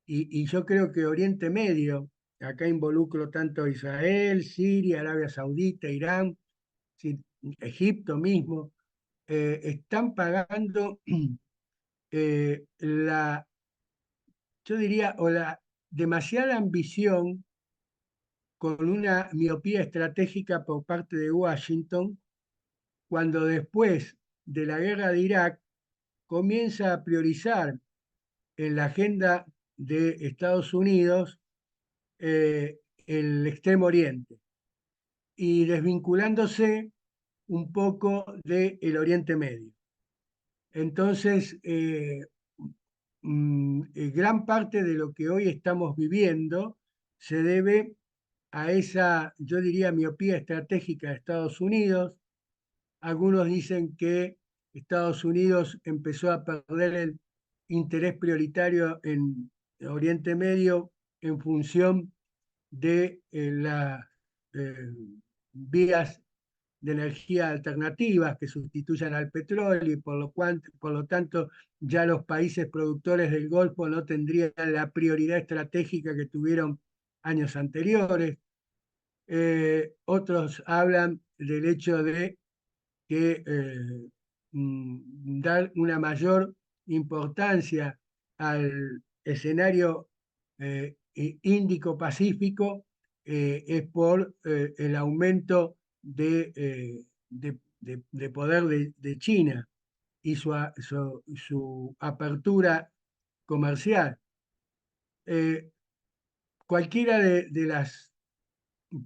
y yo creo que Oriente Medio, acá involucro tanto Israel, Siria, Arabia Saudita, Irán, sí, Egipto mismo, están pagando la, yo diría, o la demasiada ambición con una miopía estratégica por parte de Washington, cuando después de la guerra de Irak comienza a priorizar en la agenda de Estados Unidos el Extremo Oriente y desvinculándose un poco del Oriente Medio. Entonces, gran parte de lo que hoy estamos viviendo se debe a esa, yo diría, miopía estratégica de Estados Unidos. Algunos dicen que Estados Unidos empezó a perder el interés prioritario en Oriente Medio en función de las vías de energía alternativas que sustituyan al petróleo y por lo tanto ya los países productores del Golfo no tendrían la prioridad estratégica que tuvieron años anteriores. Otros hablan del hecho de que dar una mayor importancia al escenario Índico-Pacífico es por el aumento de poder de China y su apertura comercial. Eh, Cualquiera de las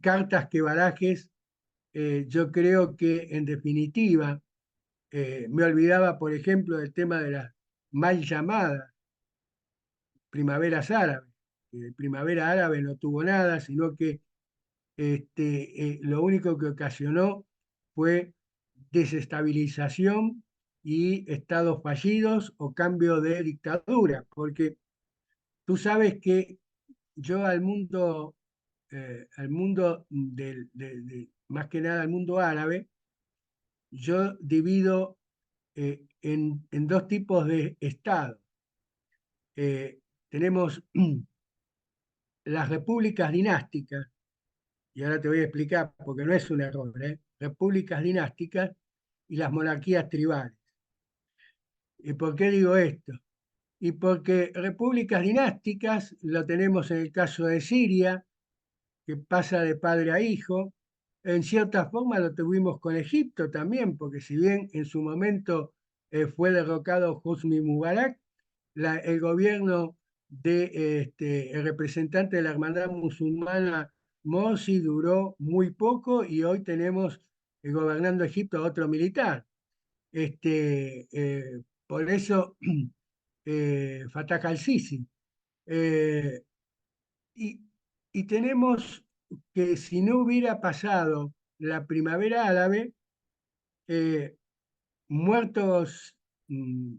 cartas que barajes, yo creo que en definitiva, me olvidaba, por ejemplo, del tema de las mal llamadas primaveras árabes. Primavera árabe no tuvo nada, sino que lo único que ocasionó fue desestabilización y estados fallidos o cambio de dictadura, porque tú sabes que yo al mundo más que nada al mundo árabe, yo divido en dos tipos de estados. Eh, Tenemos las repúblicas dinásticas, y ahora te voy a explicar porque no es un error, repúblicas dinásticas y las monarquías tribales. ¿Y por qué digo esto? Y porque repúblicas dinásticas lo tenemos en el caso de Siria, que pasa de padre a hijo. En cierta forma lo tuvimos con Egipto también, porque si bien en su momento fue derrocado Hosni Mubarak, el gobierno el representante de la hermandad musulmana Morsi duró muy poco y hoy tenemos gobernando Egipto a otro militar. Por eso Fatah al-Sisi. Eh, y, y tenemos que si no hubiera pasado la primavera árabe, eh, muertos mm,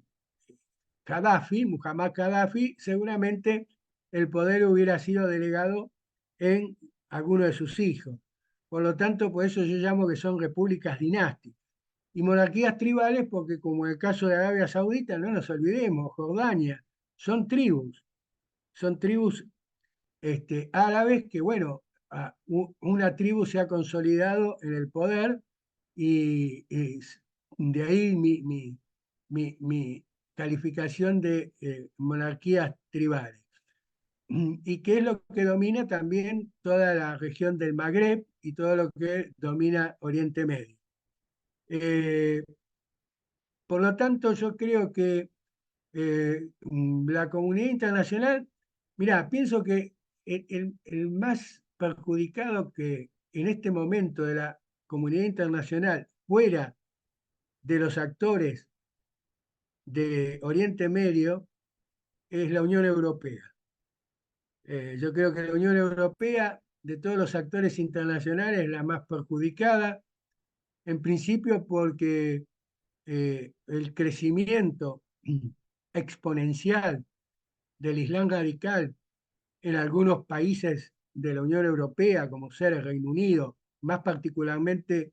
Muhammad Gaddafi, seguramente el poder hubiera sido delegado en alguno de sus hijos. Por lo tanto, por eso yo llamo que son repúblicas dinásticas. Y monarquías tribales, porque como en el caso de Arabia Saudita, no nos olvidemos, Jordania, son tribus. son tribus árabes que, bueno, una tribu se ha consolidado en el poder y de ahí mi calificación de monarquías tribales. ¿Y qué es lo que domina también toda la región del Magreb y todo lo que domina Oriente Medio? Eh, por lo tanto, yo creo que la comunidad internacional, mira, pienso que el más perjudicado que en este momento de la comunidad internacional, fuera de los actores de Oriente Medio, es la Unión Europea. Yo creo que la Unión Europea, de todos los actores internacionales, es la más perjudicada, en principio porque el crecimiento exponencial del Islam radical en algunos países de la Unión Europea, como ser el Reino Unido, más particularmente,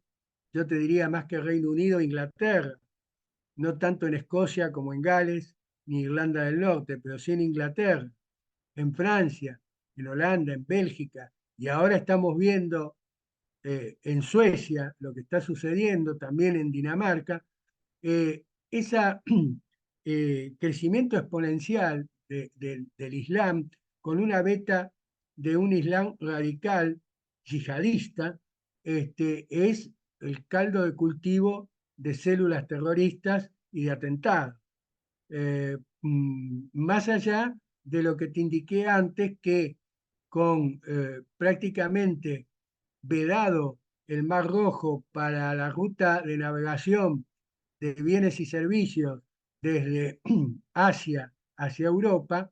yo te diría más que el Reino Unido, Inglaterra, no tanto en Escocia como en Gales, ni Irlanda del Norte, pero sí en Inglaterra, en Francia, en Holanda, en Bélgica, y ahora estamos viendo en Suecia lo que está sucediendo, también en Dinamarca, ese crecimiento exponencial del Islam con una beta de un Islam radical, yihadista, es el caldo de cultivo de células terroristas y de atentados. Más allá de lo que te indiqué antes, que con prácticamente vedado el Mar Rojo para la ruta de navegación de bienes y servicios desde Asia hacia Europa,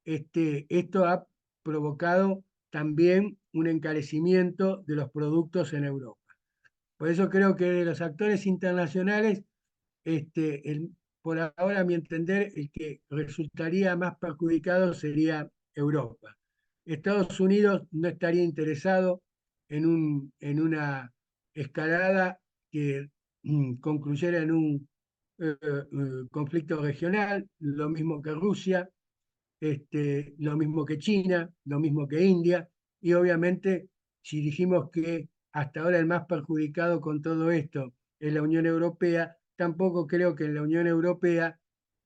esto ha provocado también un encarecimiento de los productos en Europa. Por eso creo que de los actores internacionales, por ahora, a mi entender, el que resultaría más perjudicado sería Europa. Estados Unidos no estaría interesado en una escalada que concluyera en un conflicto regional, lo mismo que Rusia, lo mismo que China, lo mismo que India, y obviamente si dijimos que hasta ahora el más perjudicado con todo esto es la Unión Europea, tampoco creo que en la Unión Europea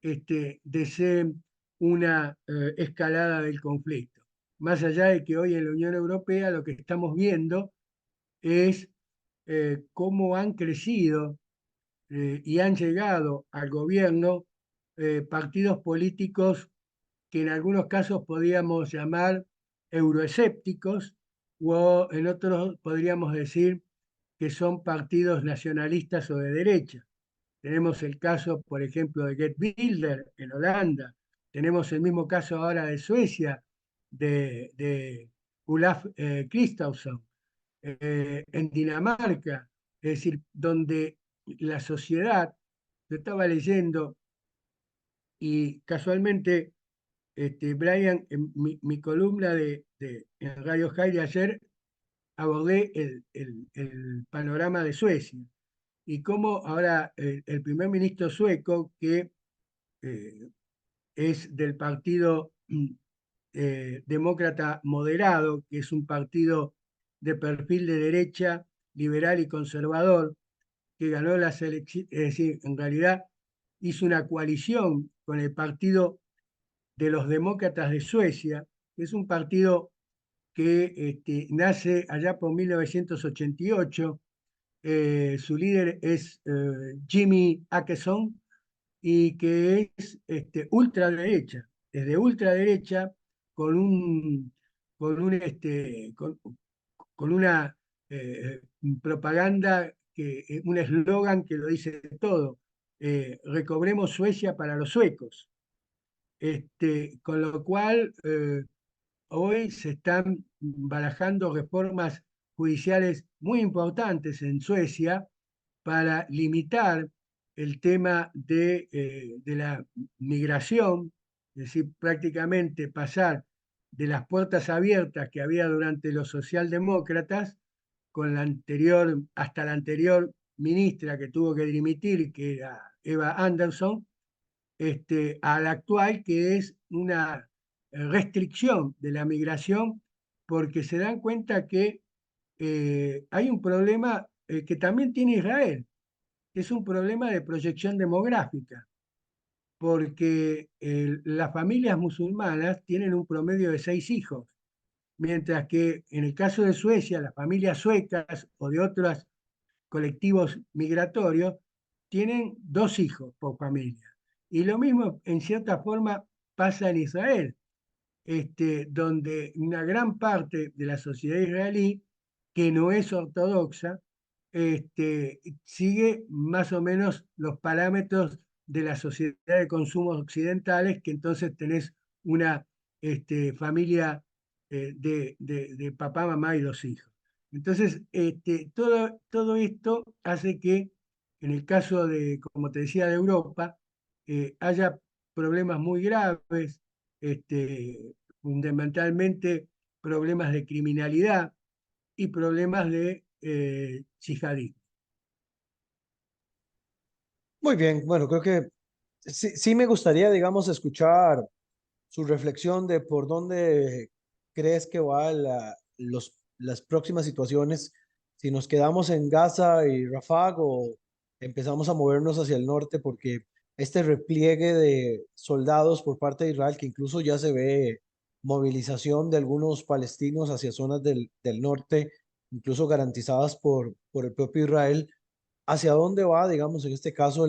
deseen una escalada del conflicto. Más allá de que hoy en la Unión Europea lo que estamos viendo es cómo han crecido y han llegado al gobierno partidos políticos que en algunos casos podríamos llamar euroescépticos o en otros podríamos decir que son partidos nacionalistas o de derecha. Tenemos el caso, por ejemplo, de Geert Wilders en Holanda, tenemos el mismo caso ahora de Suecia, de Olaf Kristersson, en Dinamarca, es decir, donde la sociedad, yo estaba leyendo y casualmente Brian, en mi columna en Radio High de ayer abordé el panorama de Suecia y cómo ahora el primer ministro sueco, que eh, es del partido demócrata moderado, que es un partido de perfil de derecha, liberal y conservador, que ganó las elecciones, es decir, en realidad hizo una coalición con el partido de los demócratas de Suecia, que es un partido que nace allá por 1988. Su líder es Jimmy Åkesson y que es ultraderecha, es de ultraderecha con con una propaganda, un eslogan que lo dice todo, recobremos Suecia para los suecos. Con lo cual, hoy se están barajando reformas judiciales muy importantes en Suecia para limitar el tema de la migración, es decir, prácticamente pasar de las puertas abiertas que había durante los socialdemócratas con la anterior, hasta la anterior ministra que tuvo que dimitir, que era Eva Andersson, a la actual, que es una restricción de la migración porque se dan cuenta que hay un problema que también tiene Israel, que es un problema de proyección demográfica, porque las familias musulmanas tienen un promedio de 6 hijos, mientras que en el caso de Suecia, las familias suecas o de otros colectivos migratorios tienen 2 hijos por familia. Y lo mismo, en cierta forma, pasa en Israel, donde una gran parte de la sociedad israelí, que no es ortodoxa, sigue más o menos los parámetros de la sociedad de consumo occidentales, que entonces tenés una familia de papá, mamá y 2 hijos. Entonces, todo esto hace que, en el caso de, como te decía, de Europa, haya problemas muy graves, fundamentalmente problemas de criminalidad y problemas de yihadismo. Muy bien, bueno, creo que sí me gustaría, digamos, escuchar su reflexión de por dónde crees que va las próximas situaciones, si nos quedamos en Gaza y Rafah o empezamos a movernos hacia el norte, porque este repliegue de soldados por parte de Israel, que incluso ya se ve movilización de algunos palestinos hacia zonas del norte, incluso garantizadas por el propio Israel, ¿hacia dónde va, digamos, en este caso,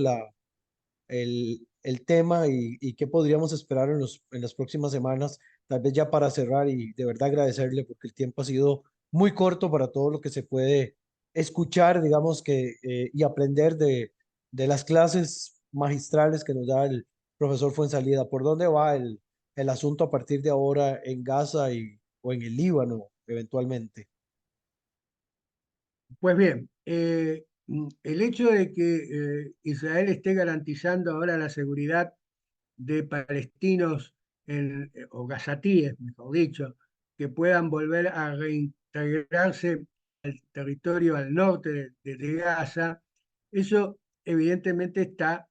el tema y qué podríamos esperar en las próximas semanas, tal vez ya para cerrar y de verdad agradecerle porque el tiempo ha sido muy corto para todo lo que se puede escuchar, digamos que, y aprender de las clases magistrales que nos da el profesor Fuenzalida. ¿Por dónde va el asunto a partir de ahora en Gaza o en el Líbano, eventualmente? Pues bien, el hecho de que Israel esté garantizando ahora la seguridad de palestinos o gazatíes, mejor dicho, que puedan volver a reintegrarse al territorio al norte de Gaza, eso evidentemente está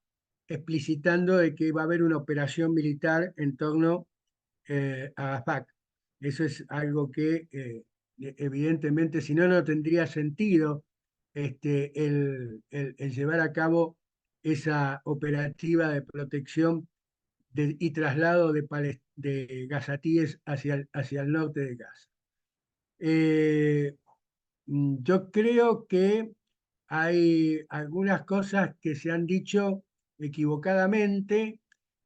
explicitando de que va a haber una operación militar en torno a AFAC. Eso es algo que evidentemente, si no, no tendría sentido el llevar a cabo esa operativa de protección y traslado de gazatíes hacia el norte de Gaza. Eh, yo creo que hay algunas cosas que se han dicho equivocadamente,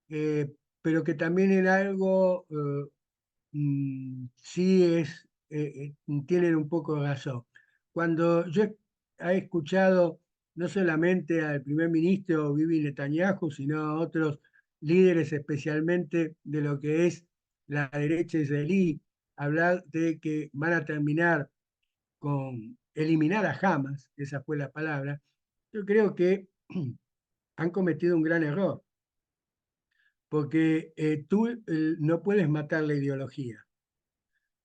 eh, pero que también en algo sí tienen un poco de razón. Cuando yo he escuchado no solamente al primer ministro Bibi Netanyahu, sino a otros líderes, especialmente de lo que es la derecha israelí, hablar de que van a terminar con eliminar a Hamas, esa fue la palabra, yo creo que han cometido un gran error, porque tú no puedes matar la ideología.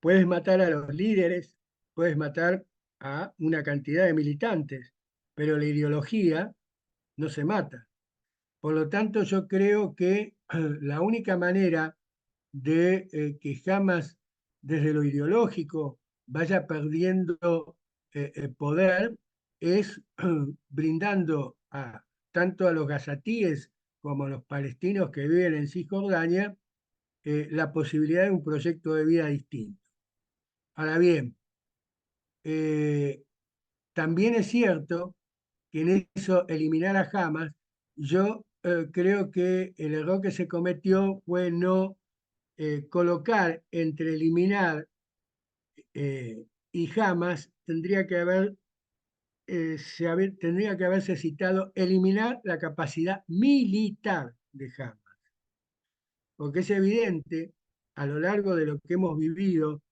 Puedes matar a los líderes, puedes matar a una cantidad de militantes, pero la ideología no se mata. Por lo tanto, yo creo que la única manera de que Hamas, desde lo ideológico, vaya perdiendo poder es brindando tanto a los gazatíes como a los palestinos que viven en Cisjordania la posibilidad de un proyecto de vida distinto. Ahora bien, eh, también es cierto que en eso eliminar a Hamas, yo creo que el error que se cometió fue no colocar entre eliminar y Hamas, tendría que haberse citado eliminar la capacidad militar de Hamas, porque es evidente a lo largo de lo que hemos vivido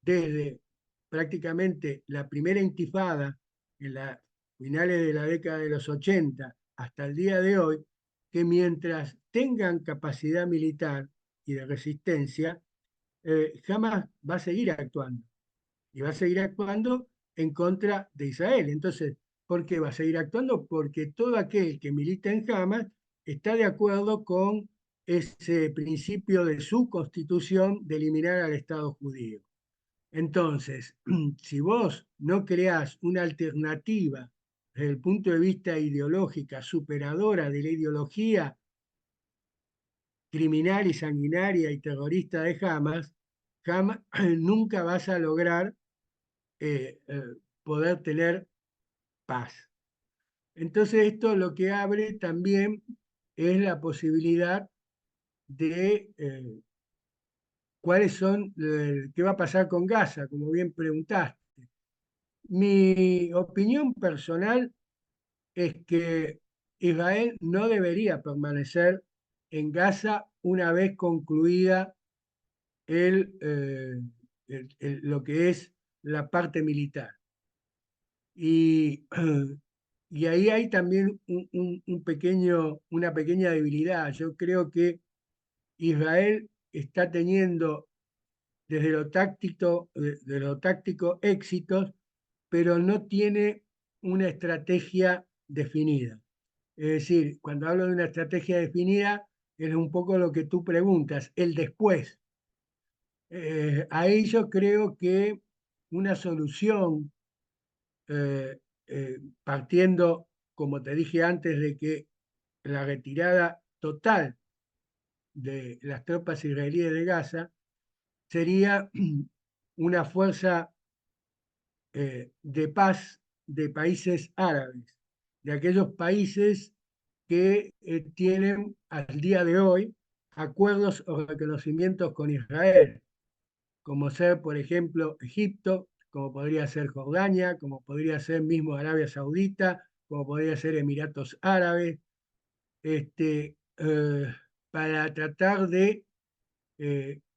desde prácticamente la primera intifada en las finales de la década de los 80 hasta el día de hoy, que mientras tengan capacidad militar y de resistencia, jamás va a seguir actuando. Y va a seguir actuando en contra de Israel. Entonces, ¿por qué va a seguir actuando? Porque todo aquel que milita en Hamas está de acuerdo con ese principio de su constitución de eliminar al Estado judío. Entonces, si vos no creás una alternativa desde el punto de vista ideológica superadora de la ideología criminal y sanguinaria y terrorista de Hamas, nunca vas a lograr poder tener paz. Entonces esto lo que abre también es la posibilidad de qué va a pasar con Gaza, como bien preguntaste. Mi opinión personal es que Israel no debería permanecer en Gaza una vez concluida lo que es la parte militar. Y, y ahí hay también una pequeña debilidad. Yo creo que Israel está teniendo de lo táctico éxitos, pero no tiene una estrategia definida. Es decir, cuando hablo de una estrategia definida, es un poco lo que tú preguntas, el después. Ahí yo creo que una solución, eh, partiendo, como te dije antes, de que la retirada total de las tropas israelíes de Gaza sería una fuerza de paz de países árabes, de aquellos países que tienen al día de hoy acuerdos o reconocimientos con Israel, como ser, por ejemplo, Egipto, como podría ser Jordania, como podría ser mismo Arabia Saudita, como podría ser Emiratos Árabes, este, para tratar de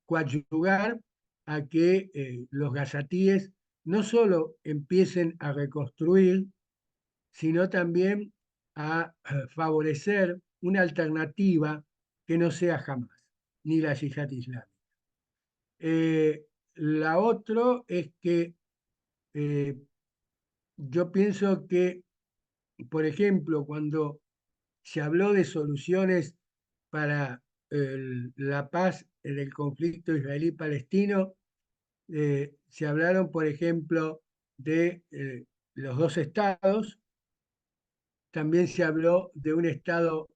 coadyuvar a que los gazatíes no solo empiecen a reconstruir, sino también a favorecer una alternativa que no sea jamás, ni la yihad islámica. La otra es que eh, yo pienso que, por ejemplo, cuando se habló de soluciones para la paz en el conflicto israelí-palestino, se hablaron, por ejemplo, de los dos estados, también se habló de un estado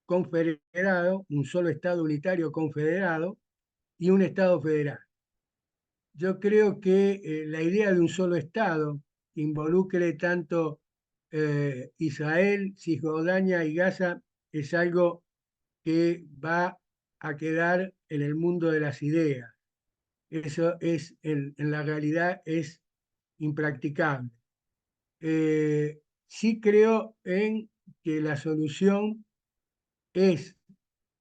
confederado, un solo estado unitario confederado y un estado federal. Yo creo que la idea de un solo estado que involucre tanto Israel, Cisjordania y Gaza es algo que va a quedar en el mundo de las ideas. Eso es, en la realidad, es impracticable. Sí creo en que la solución es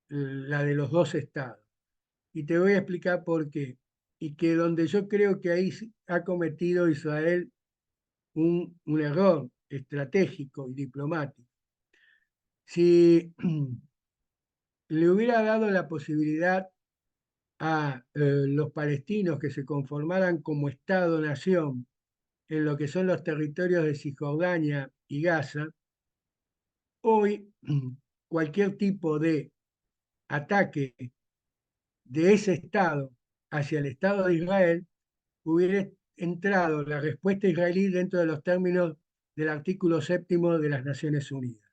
la de los dos estados. Y te voy a explicar por qué. Y que donde yo creo que ahí ha cometido Israel un error estratégico y diplomático. Si le hubiera dado la posibilidad a los palestinos que se conformaran como Estado-nación en lo que son los territorios de Cisjordania y Gaza, hoy cualquier tipo de ataque de ese Estado hacia el Estado de Israel hubiera entrado la respuesta israelí dentro de los términos del artículo 7 de las Naciones Unidas.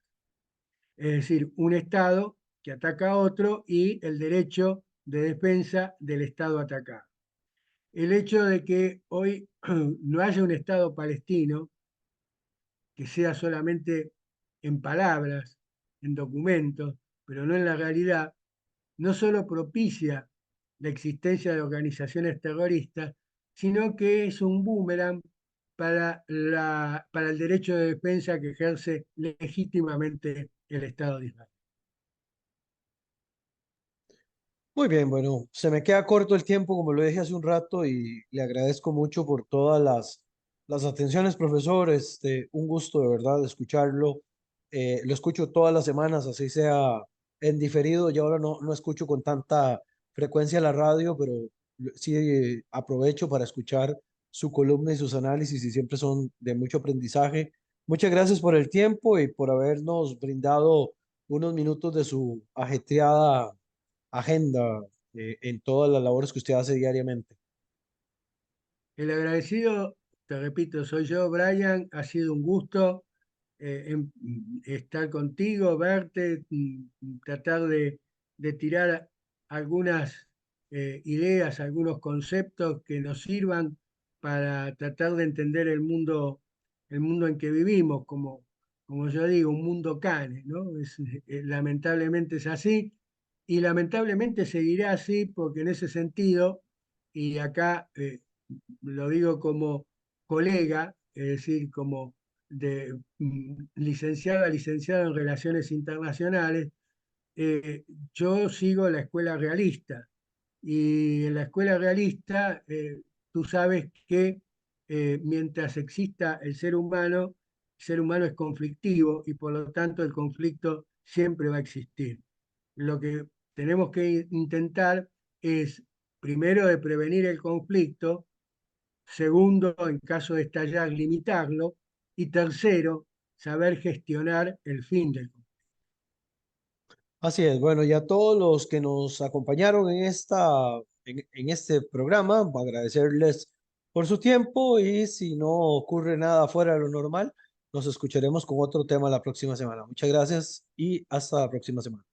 Es decir, un Estado que ataca a otro y el derecho de defensa del Estado atacado. El hecho de que hoy no haya un Estado palestino, que sea solamente en palabras, en documentos, pero no en la realidad, no solo propicia la existencia de organizaciones terroristas, sino que es un boomerang para el derecho de defensa que ejerce legítimamente el Estado de Israel. Muy bien, bueno, se me queda corto el tiempo, como lo dije hace un rato, y le agradezco mucho por todas las atenciones, profesor. Un gusto de verdad escucharlo. Lo escucho todas las semanas, así sea en diferido. Yo ahora no escucho con tanta frecuencia la radio, pero sí aprovecho para escuchar su columna y sus análisis y siempre son de mucho aprendizaje. Muchas gracias por el tiempo y por habernos brindado unos minutos de su ajetreada agenda en todas las labores que usted hace diariamente. El agradecido, te repito, soy yo, Brian. Ha sido un gusto estar contigo, verte, tratar de tirar algunas ideas, algunos conceptos que nos sirvan para tratar de entender el mundo en que vivimos, como yo digo, un mundo cane, ¿no? Lamentablemente es así y lamentablemente seguirá así porque en ese sentido, y acá lo digo como colega, es decir, como de licenciado en Relaciones Internacionales, eh, yo sigo la escuela realista. Y en la escuela realista, tú sabes que mientras exista el ser humano es conflictivo y por lo tanto el conflicto siempre va a existir. Lo que tenemos que intentar es, primero, de prevenir el conflicto. Segundo, en caso de estallar, limitarlo. Y tercero, saber gestionar el fin del conflicto. Así es, bueno, y a todos los que nos acompañaron en este programa, agradecerles por su tiempo y si no ocurre nada fuera de lo normal, nos escucharemos con otro tema la próxima semana. Muchas gracias y hasta la próxima semana.